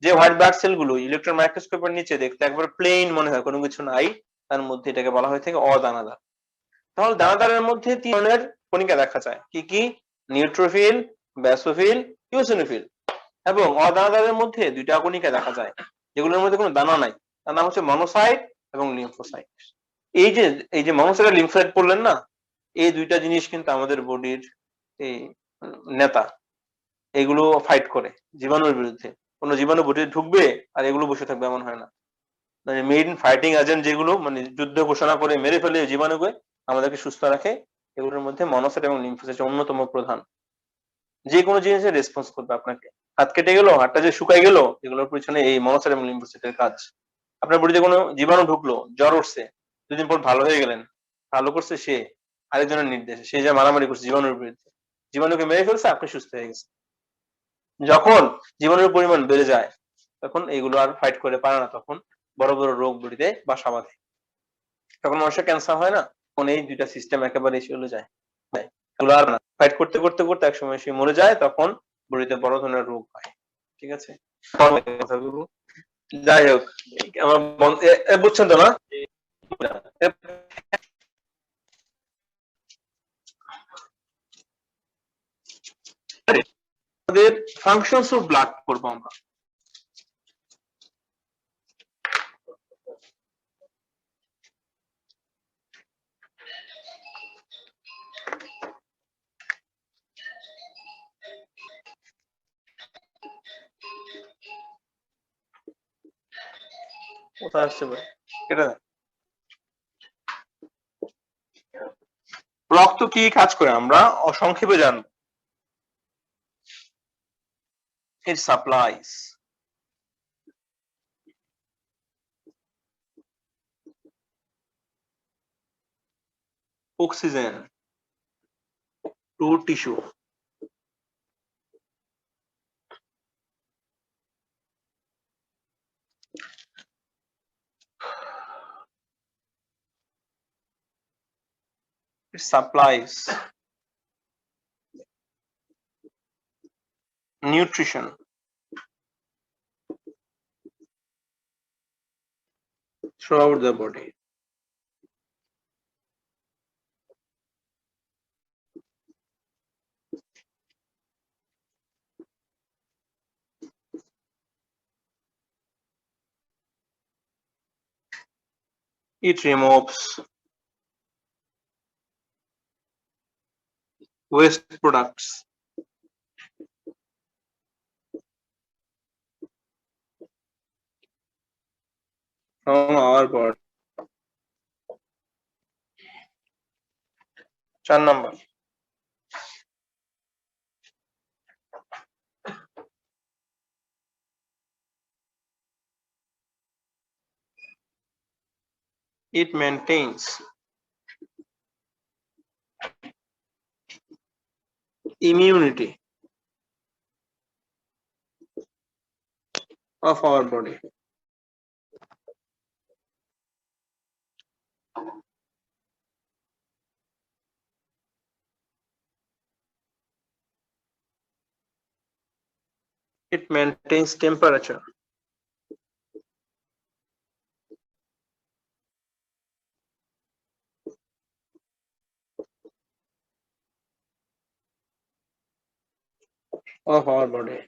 যে হোয়াইট ব্লাড সেলগুলো ইলেকট্রন মাইক্রোস্কোপের নিচে দেখতে একবার প্লেন মনে হয়, কোনো কিছু নাই তার মধ্যে, এটাকে বলা হয় থেকে অদানাদার। তাহলে দানাদারের মধ্যে তিন ধরনের কণিকা দেখা যায়, কি কি? Neutrophil, ব্যাসোফিল, eosinophil. এবং অদানাদারের মধ্যে দুইটা কণিকা দেখা যায় যেগুলোর মধ্যে কোনো দানা নাই, তার নাম হচ্ছে মনোসাইট এবং লিম্ফোসাইট। এই যে মনোসাইট আর লিম্ফোসাইট পড়লেন না, এই দুইটা জিনিস কিন্তু আমাদের বডির এই নেতা, এগুলো ফাইট করে জীবাণুর বিরুদ্ধে। কোনো জীবাণু বডিতে ঢুকবে আর এগুলো বসে থাকবে এমন হয় না। মানে মেইন ফাইটিং এজেন্ট যেগুলো, মানে যুদ্ধ ঘোষণা করে মেরে ফেলে জীবাণুকে, আমাদেরকে সুস্থ রাখে, এগুলোর মধ্যে মনোসাইট এবং লিম্ফোসাইট অন্যতম প্রধান। যে কোনো জিনিসের রেসপন্স করবে আপনাকে। হাত কেটে গেল, হাতটা যে শুকাই গেল, এগুলোর পিছনে এই মনোসাইট এবং লিম্ফোসাইটের কাজ। আপনার বডিতে কোনো জীবাণু ঢুকলো, জ্বর উঠছে, দুদিন পর ভালো হয়ে গেলেন, ভালো করছে সে, আরেকজনের নির্দেশে সে যা মারামারি করছে জীবাণুর বিরুদ্ধে, জীবাণুকে মেরে ফেলছে, আপনি সুস্থ হয়ে গেছে। যখন জীবাণুর পরিমাণ বেড়ে যায় তখন এগুলো আর ফাইট করে পারে না, তখন বড় বড় রোগ বডিতে বাসা বাঁধে, তখন মানুষের ক্যান্সার হয় না। তখন এই দুইটা সিস্টেম একেবারে চলে যায়, এগুলো আর না, ফাইট করতে করতে করতে একসময় সে মরে যায়, তখন বডিতে বড় ধরনের রোগ হয়। ঠিক আছে, কথাগুলো যাই হোক, আমার বুঝছেন তো না? আমাদের ফাংশনস অফ ব্লাড করবো আমরা। কোথায় আসছে ভাই এটা? রক্ত কি কাজ করে আমরা সংক্ষেপে জানবো। It supplies oxygen to tissue. It supplies nutrition throughout the body. It removes waste products from our body. 4 number, It maintains immunity of our body. It maintains temperature. Of our body.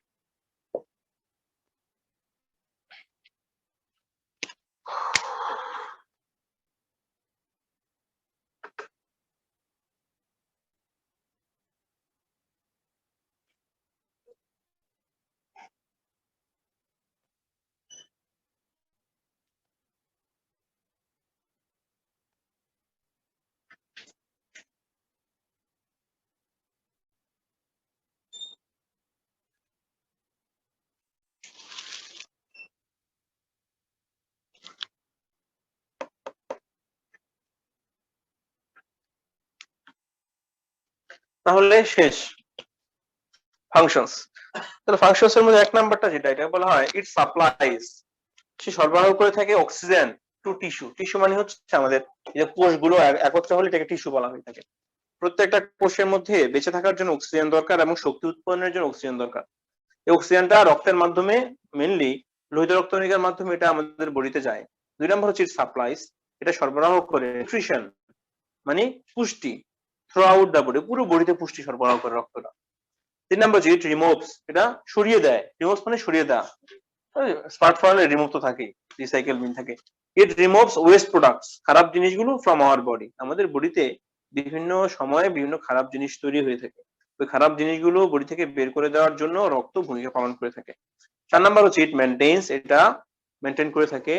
তাহলে শেষ functions. তাহলে functions এর মধ্যে এক নাম্বারটা যেটা, এটা বলা হয় ইট সাপ্লাইজ, সে সরবরাহ করে থাকে অক্সিজেন টু টিস্যু। টিস্যু মানে হচ্ছে আমাদের এই যে কোষগুলো একত্রে হলে এটাকে টিস্যু বলা হয়ে থাকে। প্রত্যেকটা কোষের মধ্যে বেঁচে থাকার জন্য অক্সিজেন দরকার এবং শক্তি উৎপন্নের জন্য অক্সিজেন দরকার। এই অক্সিজেনটা রক্তের মাধ্যমে, মেনলি লোহিত রক্তকণিকার মাধ্যমে এটা আমাদের বডিতে যায়। 2 নম্বর হচ্ছে সাপ্লাইজ, এটা সরবরাহ করে নিউট্রিশন মানে পুষ্টি থ্রু আউট দ্য বডি, পুরো বডিতে পুষ্টি সরবরাহ করে রক্তটা। 3 নম্বর হচ্ছে ইট রিমুভস, এটা সরিয়ে দেয়। রিমুভস মানে সরিয়ে দেওয়া। স্মার্টফোনে রিমুভ তো থাকে, রিসাইকেল বিন থাকে। ইট রিমুভস ওয়েস্ট প্রোডাক্টস, খারাপ জিনিসগুলো ফ্রম আওয়ার বডি। আমাদের বডিতে বিভিন্ন সময়ে বিভিন্ন খারাপ জিনিস তৈরি হয়ে থাকে, ওই খারাপ জিনিসগুলো বডি থেকে বের করে দেওয়ার জন্য রক্ত ভূমিকা পালন করে থাকে। 4 নাম্বার হচ্ছে ইট মেনটেন্স, এটা মেনটেন করে থাকে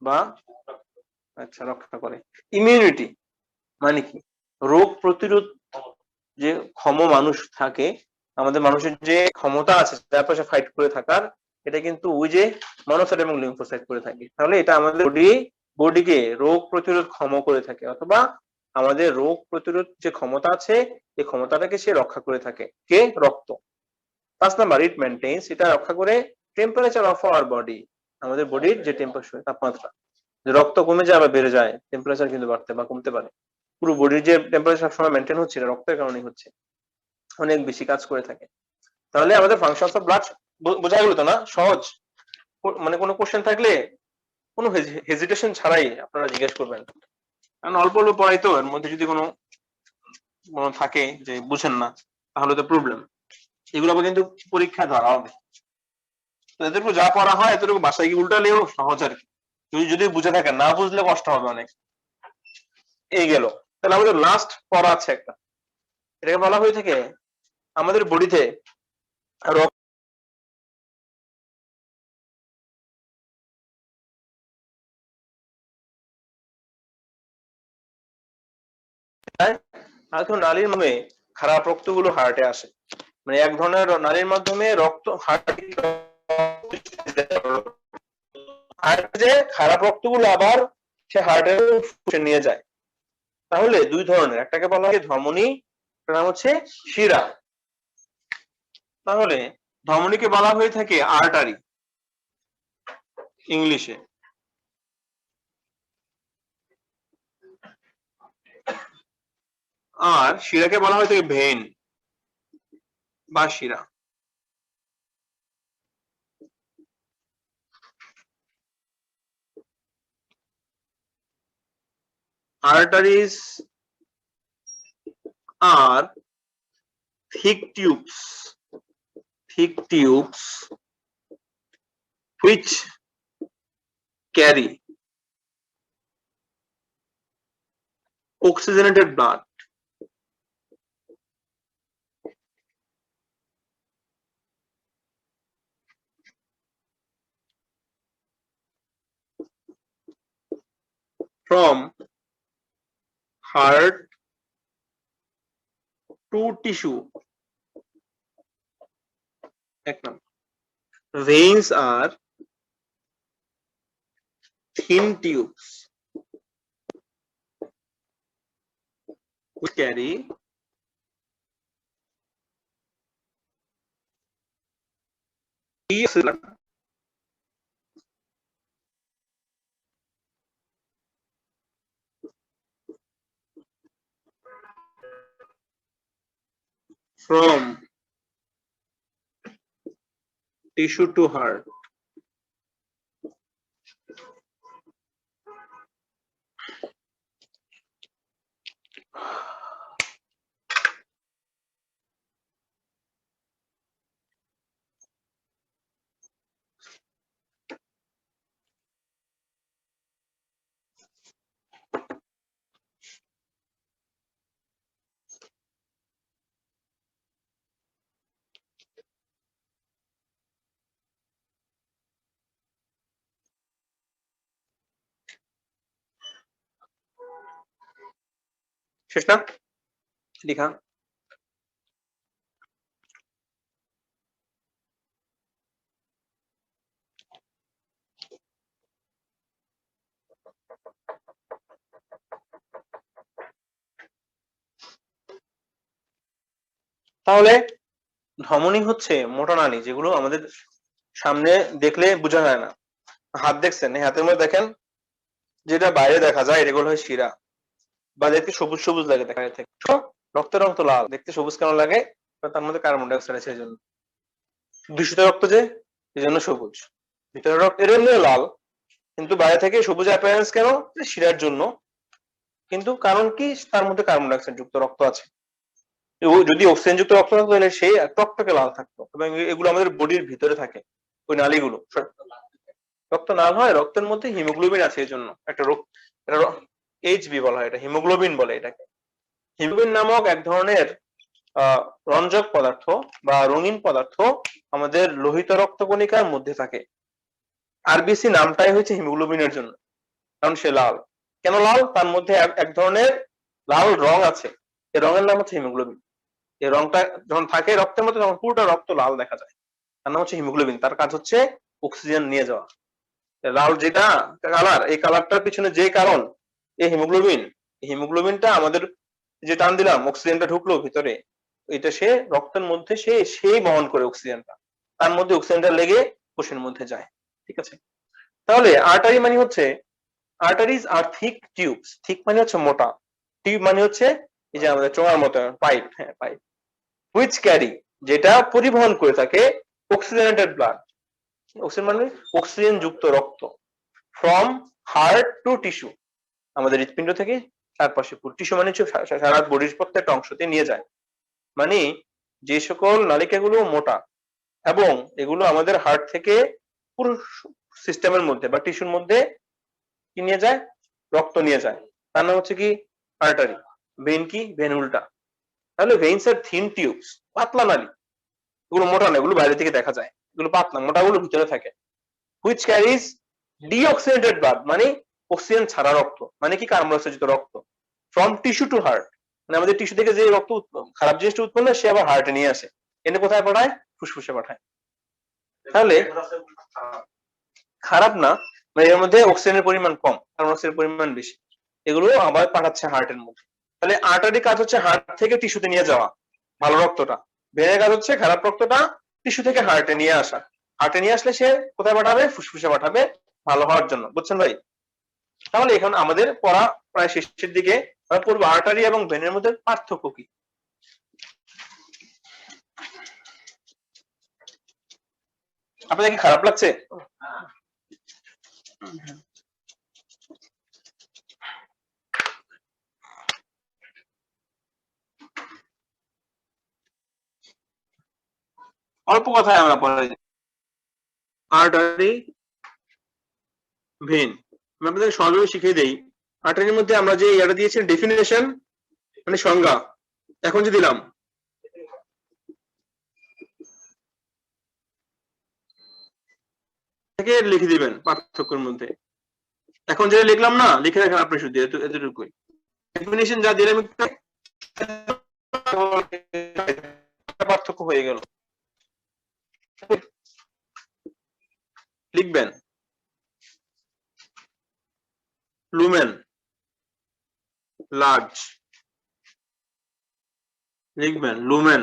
বা রক্ষা করে। ইমিউনিটি মানে কি, রোগ প্রতিরোধ যে মানুষ থাকে, আমাদের মানুষের যে ক্ষমতা আছে চারপাশে ফাইট করে থাকার, এটা কিন্তু ওই যে মনোসাইট এবং লিম্ফোসাইট করে থাকে। তাহলে এটা আমাদের বডিকে রোগ প্রতিরোধ ক্ষম করে থাকে, অথবা আমাদের রোগ প্রতিরোধ যে ক্ষমতা আছে এই ক্ষমতাটাকে সে রক্ষা করে থাকে। কে? রক্ত। 5 নাম্বার ইট মেনটেন্স, এটা রক্ষা করে টেম্পারেচার অফ আওয়ার বডি, আমাদের বডির যে টেম্পারেচার, তাপমাত্রা। রক্ত কমে যায় বা বেড়ে যায়, টেম্পারেচার কিন্তু বাড়তে বা কমতে পারে। পুরো বডির যে টেম্পারেচার সবসময় মেনটেন হচ্ছে, এটা রক্তের কারণেই হচ্ছে, অনেক বেশি কাজ করে থাকে। তাহলে আমাদের ফাংশনস অফ ব্লাড বোঝা গেল তো না? সহজ। মানে কোনো কোশ্চেন থাকলে কোনো হেজিটেশন ছাড়াই আপনারা জিজ্ঞেস করবেন, কারণ অল্প অল্প পড়াই তো, এর মধ্যে যদি কোনো থাকে যে বুঝেন না তাহলে তো প্রবলেম। এগুলো আবার কিন্তু পরীক্ষায় ধরা হবে। তো এদেরকে যা পড়া হয় এতটুকু বাসায় গিয়ে উল্টালেও সহজ আর কি, যদি বুঝে থাকেন, না বুঝলে কষ্ট হবে অনেক। এই গেল। তাহলে আমাদের লাস্ট পড়া আছে একটা, এটাকে বলা হয়ে থাকে আমাদের বডিতে নালীর মাধ্যমে খারাপ রক্তগুলো হার্টে আসে, মানে এক ধরনের নালীর মাধ্যমে রক্ত হার্টে খারাপ রক্তগুলো আবার সে হার্টের নিয়ে যায়। তাহলে 2 ধরনের, একটাকে বলা হয় ধমনী, একটা নাম হচ্ছে শিরা। তাহলে ধমনীকে বলা হয়ে থাকে আর্টারি ইংলিশে, আর শিরাকে বলা হয়ে থাকে ভেইন বা শিরা। Arteries are thick tubes which carry oxygenated blood from heart to tissue. Veins are thin tubes which carry from tissue to heart. শেষ না লিখা? তাহলে ধমনী হচ্ছে মোটা নালী, যেগুলো আমাদের সামনে দেখলে বোঝা যায় না। হাত দেখছেন, এই হাতের মধ্যে দেখেন যেটা বাইরে দেখা যায় এগুলো হয় শিরা, বা দেখতে সবুজ সবুজ লাগে দেখা যায় থেকে। রক্তের রং তো লাল, দেখতে সবুজ কেন লাগে? তার মধ্যে কার্বন ডাই অক্সাইড আছে এই জন্য। দূষিত রক্ত যে, এই জন্য সবুজ। ভিতরের রক্ত এর জন্য লাল, কিন্তু বাইরে থেকে সবুজ অ্যাপিয়ারেন্স কেন? শিরার জন্য। কিন্তু কারণ কি? তার মধ্যে কার্বন ডাই অক্সাইড যুক্ত রক্ত আছে। যদি অক্সিজেন যুক্ত রক্ত থাকতো তাহলে সেই টকটকে লাল থাকতো। এবং এগুলো আমাদের বডির ভিতরে থাকে, ওই নালীগুলো। রক্ত লাল হয়, রক্তের মধ্যে হিমোগ্লোবিন আছে, এই জন্য একটা এইচবি বলা হয়, এটা হিমোগ্লোবিন বলে এটাকে। হিমোগ্লোবিন নামক এক ধরনের রঞ্জক পদার্থ বা রঙিন পদার্থ আমাদের লোহিত রক্তকণিকার মধ্যে থাকে। আরবিসি নামটাই হচ্ছে হিমোগ্লোবিনের জন্য, কারণ সে লাল। কেন লাল? তার মধ্যে এক ধরনের লাল রং আছে, এই রঙের নাম হচ্ছে হিমোগ্লোবিন। এই রংটা যখন থাকে রক্তের মধ্যে, তখন পুরোটা রক্ত লাল দেখা যায়, তার নাম হচ্ছে হিমোগ্লোবিন। তার কাজ হচ্ছে অক্সিজেন নিয়ে যাওয়া। লাল যেটা কালার, এই কালারটার পিছনে যে কারণ, এই হিমোগ্লোবিন। হিমোগ্লোবিনটা আমাদের যে টান দিলাম, অক্সিজেনটা ঢুকলো ভিতরে, এটা সে রক্তের মধ্যে সেই বহন করে অক্সিজেনটা, তার মধ্যে অক্সিজেনটা লেগে কোষের মধ্যে যায়। ঠিক আছে? তাহলে আর্টারি মানে হচ্ছে, আর্টারিজ আর থিক টিউবস। থিক মানে হচ্ছে মোটা, টিউব মানে হচ্ছে এই যে আমাদের চোঙার মতো পাইপ। হ্যাঁ, পাইপ। হুইচ ক্যারি, যেটা পরিবহন করে থাকে অক্সিজেনেটেড ব্লাড। অক্সিজেন মানে অক্সিজেন যুক্ত রক্ত। ফ্রম হার্ট টু টিস্যু, আমাদের হৃৎপিণ্ড থেকে চারপাশে টিস্যু মানে সারা বডির প্রত্যেকটা অংশতে নিয়ে যায়। মানে যে সকল নালিকাগুলো মোটা এবং এগুলো আমাদের হার্ট থেকে পুরো সিস্টেমের মধ্যে বা টিস্যুর মধ্যে কি নিয়ে যায়? রক্ত নিয়ে যায়। তার নাম হচ্ছে কি? আর্টারি। ভেইন কি? ভেইন উল্টা। তাহলে ভেইনস আর থিন টিউবস, পাতলা নালী। এগুলো মোটা না, এগুলো বাইরে থেকে দেখা যায়, এগুলো পাতলা, মোটাগুলো ভিতরে থাকে। হুইচ ক্যারিজ ডিঅক্সিজেনেটেড ব্লাড, মানে অক্সিজেন ছাড়া রক্ত, মানে কি? কার্বন ডাই অক্সাইড রক্ত। ফ্রম টিস্যু টু হার্ট, মানে আমাদের টিস্যু থেকে যে রক্ত খারাপ জিনিসটা উৎপন্ন হয়, সে আবার হার্টে নিয়ে আসে। এনে কোথায় পাঠায়? ফুসফুসে পাঠায়। তাহলে খারাপ না, মানে এর মধ্যে অক্সিজেনের পরিমাণ কম, কার্বন ডাই অক্সাইডের পরিমাণ বেশি, এগুলো আবার পাঠাচ্ছে হার্টের মধ্যে। তাহলে আর্টারি কাজ হচ্ছে হার্ট থেকে টিস্যুতে নিয়ে যাওয়া ভালো রক্তটা, ভেনের কাজ হচ্ছে খারাপ রক্তটা টিস্যু থেকে হার্টে নিয়ে আসা। হার্টে নিয়ে আসলে সে কোথায় পাঠাবে? ফুসফুসে পাঠাবে ভালো হওয়ার জন্য। বুঝছেন ভাই? তাহলে এখন আমাদের পড়া প্রায় শেষের দিকে। আমরা পড়বো আর্টারি এবং ভেনের মধ্যে পার্থক্য কি। আপনাদের কি খারাপ লাগছে? অল্প কথায় আমরা পড়ে যাই। আর্টারি, ভেন, আমি আপনাদের সহজভাবে শিখিয়ে দেই। আর্টারির মধ্যে আমরা যে এটা দিয়েছি ডেফিনেশন, মানে সংজ্ঞা, এখন যে দিলাম, থেকে লিখে দিবেন পার্থক্যের মধ্যে। এখন যেটা লিখলাম না, লিখে রাখেন আপনি শুধু এতটুকুই। ডেফিনেশন যা দিলাম পার্থক্য হয়ে গেল। লিখবেন লুমেন, লার্জ, লিখবেন lumen.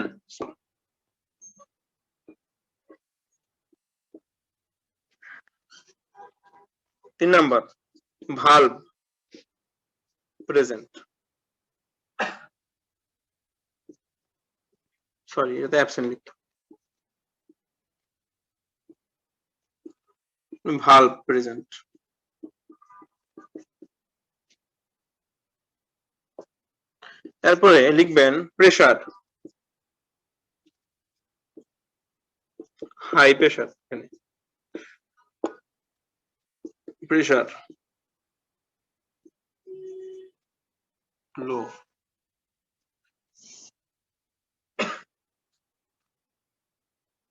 3 number valve present, sorry এটা অ্যাবসেন্ট লিখতে, ভালভ প্রেজেন্ট। তারপরে লিখবেন প্রেসার, হাই প্রেসার, এখানে প্রেসার লো।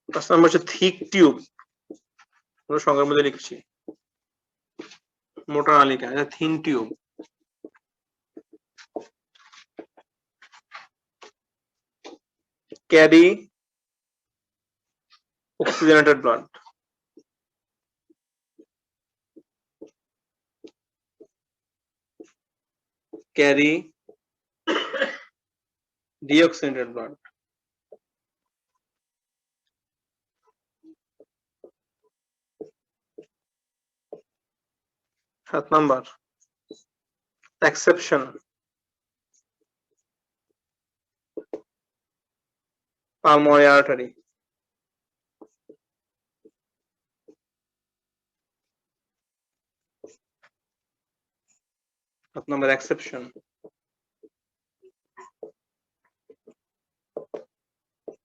5 নম্বর হচ্ছে থিক টিউব, সংখ্যার মধ্যে লিখছি, মোটা নালিকা, এটা thin tube. Carry oxygenated blood, carry deoxygenated blood, 7 number exception, pulmonary artery, 7 number exception,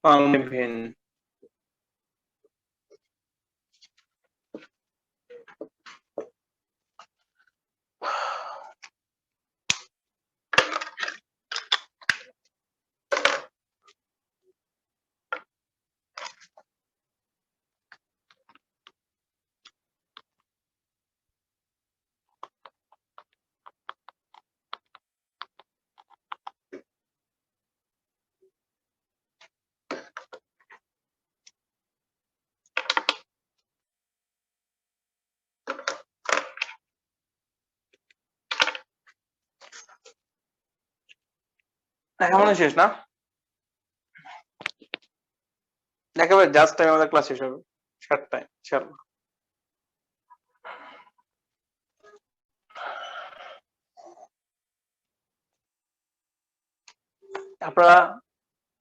pulmonary vein, একেবারে শেষ না, একেবারে জাস্ট টাইম আমাদের ক্লাস শেষ হবে 7টায় ইনশাআল্লাহ। আপনারা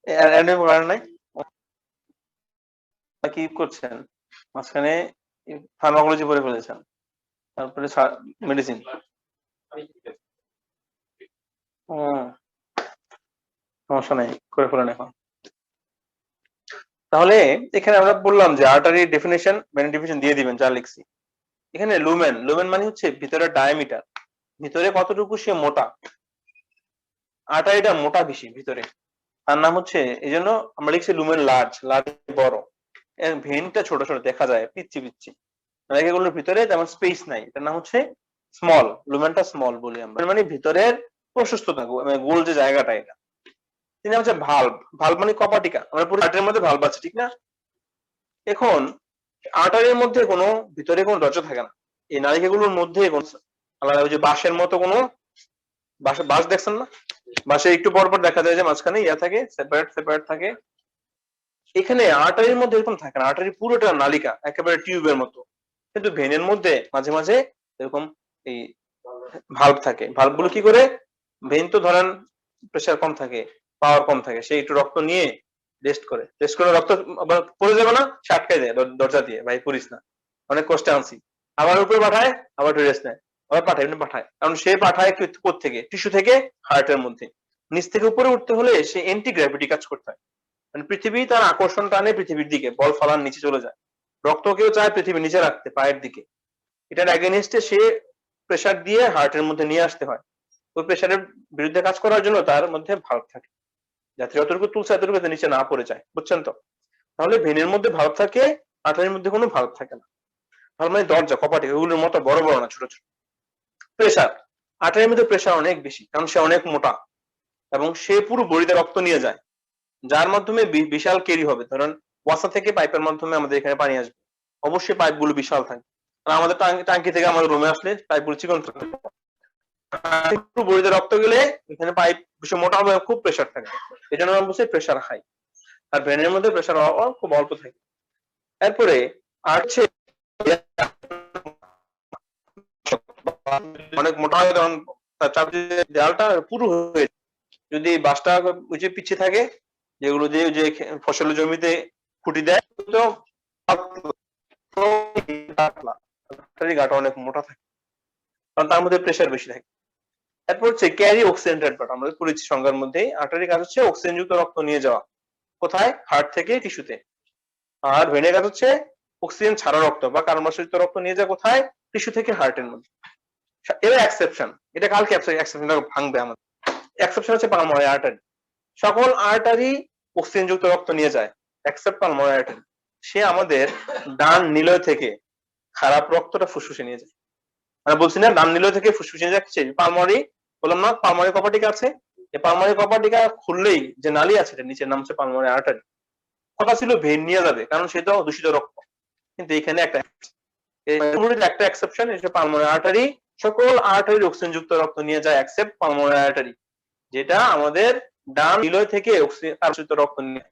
অ্যাডমিট করেন নাই কি করছেন, মাঝখানে ফার্মাকোলজি পড়ে ফেলেছেন, তারপরে মেডিসিন। সমস্যা নাই, করে ফেলেন এখন। তাহলে এখানে আমরা বললাম যে আর্টারি ডেফিনেশন ডেফিনেশন দিয়ে দিবেন যা লিখছি। এখানে লুমেন, লুমেন মানে হচ্ছে ভিতরের ডায়ামিটার, ভিতরে কতটুকু সে মোটা, আর্টারিটা মোটা বেশি ভিতরে, তার নাম হচ্ছে, এই জন্য আমরা লিখছি লুমেন লার্জ, লার্জ বড়, ভেনটা ছোট ছোট দেখা যায় পিচ্ছি পিচ্ছি, এগুলোর ভিতরে তেমন স্পেস নাই, এটার নাম হচ্ছে স্মল, লুমেনটা স্মল বলি আমরা, মানে ভিতরের প্রশস্ততা, মানে গোল যে জায়গাটা এটা। তিনি হচ্ছে ভালভ, ভালভ মানে কপাটিকা, আমরা পুরো আর্টারির মধ্যে ভালভ আছে ঠিক না। এখন আর্টারির মধ্যে কোনো ভিতরে কোনো দরজা থাকে না, এই নালিকাগুলোর মধ্যে আলাদা ওই যে বাঁশের মতো কোনো বাঁশ দেখছেন না, বাঁশে একটু পর পর দেখা যায় যে মাঝখানে ইয়া থাকে, সেপারেট সেপারেট থাকে। এখানে আর্টারির মধ্যে এরকম থাকে না, আর্টারি পুরোটা নালিকা একেবারে টিউবের মতো, কিন্তু ভেনের মধ্যে মাঝে মাঝে এরকম এই ভালভ থাকে। ভালভগুলো কি করে, ভেন তো ধরেন প্রেসার কম থাকে, পাওয়ার কম থাকে, সে একটু রক্ত নিয়ে রেস্ট করে, রক্ত আবার পড়ে যাবে না, সে আটকাই দেয় দরজা দিয়ে, ভাই পড়িস না, অনেক কষ্টে আনছি, আবার উপরে পাঠায়, আবার একটু রেস্ট নেয়, আবার পাঠায়, কারণ সে পাঠায় থেকে টিস্যু থেকে হার্টের মধ্যে, নিচ থেকে উপরে উঠতে হলে সে এন্টি গ্র্যাভিটি কাজ করতে হয়, মানে পৃথিবী তার আকর্ষণ টানে পৃথিবীর দিকে, বল ফালান নিচে চলে যায়, রক্তকেও চায় পৃথিবী নিচে রাখতে পায়ের দিকে, এটার এগেইনস্টে সে প্রেসার দিয়ে হার্টের মধ্যে নিয়ে আসতে হয়। ওই প্রেসারের বিরুদ্ধে কাজ করার জন্য তার মধ্যে ভালভ থাকে, যাতে যতটুকু তুলছে এতটুকু নিচে না পড়ে যায়, বুঝছেন তো। তাহলে ভেনের মধ্যে ভালভ থাকে, আর্টারির মধ্যে কোনো ভালভ থাকে না। ভালভ মানে দরজা, কপাটি, ওগুলোর মতো বড় বড় না, ছোট ছোট। প্রেসার, আর্টারির মধ্যে প্রেসার অনেক বেশি, কারণ সে অনেক মোটা এবং সে পুরো বডিতে রক্ত নিয়ে যায়, যার মাধ্যমে বিশাল ক্যারি হবে। ধরেন ওয়াসা থেকে পাইপের মাধ্যমে আমাদের এখানে পানি আসবে, অবশ্যই পাইপ গুলো বিশাল থাকে, আমাদের টাঙ্কি থেকে আমাদের রুমে আসলে পাইপ গুলো চিকন থাকে, একটু বডিতে রক্ত গেলে এখানে পাইপ বেশি মোটা হবে, খুব প্রেসার থাকে, এই জন্য আমরা বলছি প্রেসার হাই। আর ভেনের মধ্যে প্রেসার খুব অল্প থাকে। এরপরে আর হচ্ছে অনেক মোটা হয়, তখন তার চারদিকে দেয়ালটা পুরো হয়ে, যদি বাসটা উঁচু পিছিয়ে থাকে, যেগুলো দিয়ে যে ফসলের জমিতে খুঁটি দেয়, তো গাটা অনেক মোটা থাকে, কারণ তার মধ্যে প্রেসার বেশি থাকে। এরপর হচ্ছে ক্যারি অক্সিজেন্টেড ব্লাড। আমরা পড়েছি সংজ্ঞার মধ্যে, আর্টারি কাজ হচ্ছে অক্সিজেন যুক্ত রক্ত নিয়ে যাওয়া, কোথায়? হার্ট থেকে টিস্যুতে। আর ভেনের কাজ হচ্ছে অক্সিজেন ছাড়া রক্ত বা কার্বন যুক্ত রক্ত নিয়ে যায় কোথায়? টিস্যু থেকে হার্টের মধ্যে। এবার এক্সেপশন, এটা কালকে এক্সেপশনটা ভাঙবে আমাদের। এক্সেপশন হচ্ছে পালমোনারি আর্টারি। সকল আর্টারি অক্সিজেন যুক্ত রক্ত নিয়ে যায় এক্সেপ্ট পালমোনারি আর্টারি। সে আমাদের ডান নিলয় থেকে খারাপ রক্তটা ফুসফুসে নিয়ে যায়। আমরা বলছি না ডান নিলয় থেকে ফুসফুসে নিয়ে যাচ্ছে, পালমোনারি বললাম না, পালমোনারি কপাটিকা আছে, এই পালমোনারি কপাটিকা খুললেই যে নালী আছে, এটা নিচের নাম হচ্ছে পালমোনারি আর্টারি। কথা ছিল ভেন নিয়ে যাবে, কারণ সেটাও দূষিত রক্ত, কিন্তু এখানে একটা এক্সেপশন, এটা পালমোনারি আর্টারি। সকল আর্টারি অক্সিজেন যুক্ত রক্ত নিয়ে যায় এক্সেপ্ট পালমোনারি আর্টারি, যেটা আমাদের ডান নিলয় থেকে অক্সিজেন রক্ত নিয়ে।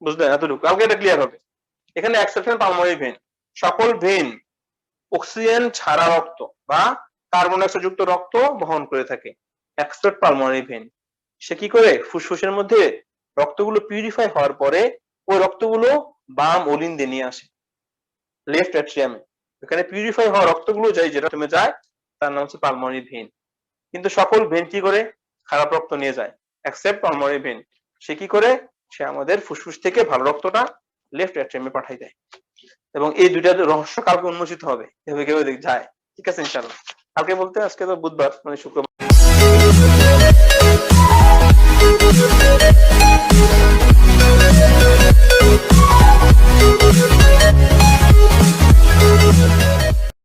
বুঝলেন? এতটুকু, কালকে এটা ক্লিয়ার হবে। এখানে এক্সেপশন পালমোনারি ভেন। সকল ভেন অক্সিজেন ছাড়া রক্ত বা কার্বন ডাইঅক্সাইড যুক্ত রক্ত বহন করে থাকে এক্সেপ্ট পালমোনারি ভেন। সে কি করে? ফুসফুসের মধ্যে রক্তগুলো পিউরিফাই হওয়ার পরে ওই রক্তগুলো বাম ওলিন্দে নিয়ে আসে লেফট অ্যাট্রিয়ামে। এখানে পিউরিফাই হওয়া রক্তগুলো যায়, যেটা তুমি যায়, তার নাম হচ্ছে পালমোনারি ভেন। কিন্তু সকল ভেন কি করে? খারাপ রক্ত নিয়ে যায় এক্সেপ্ট পালমোনারি ভেন। সে কি করে? সে আমাদের ফুসফুস থেকে ভালো রক্তটা লেফট অ্যাট্রিয়ামে পাঠাই দেয়। এবং এই দুইটা রহস্য কালকে উন্মোচিত হবে, এভাবে কেউ যায়। ঠিক আছে, ইনশাআল্লাহ কালকে বলতে, আজকে তো বুধবার, মানে শুক্রবার।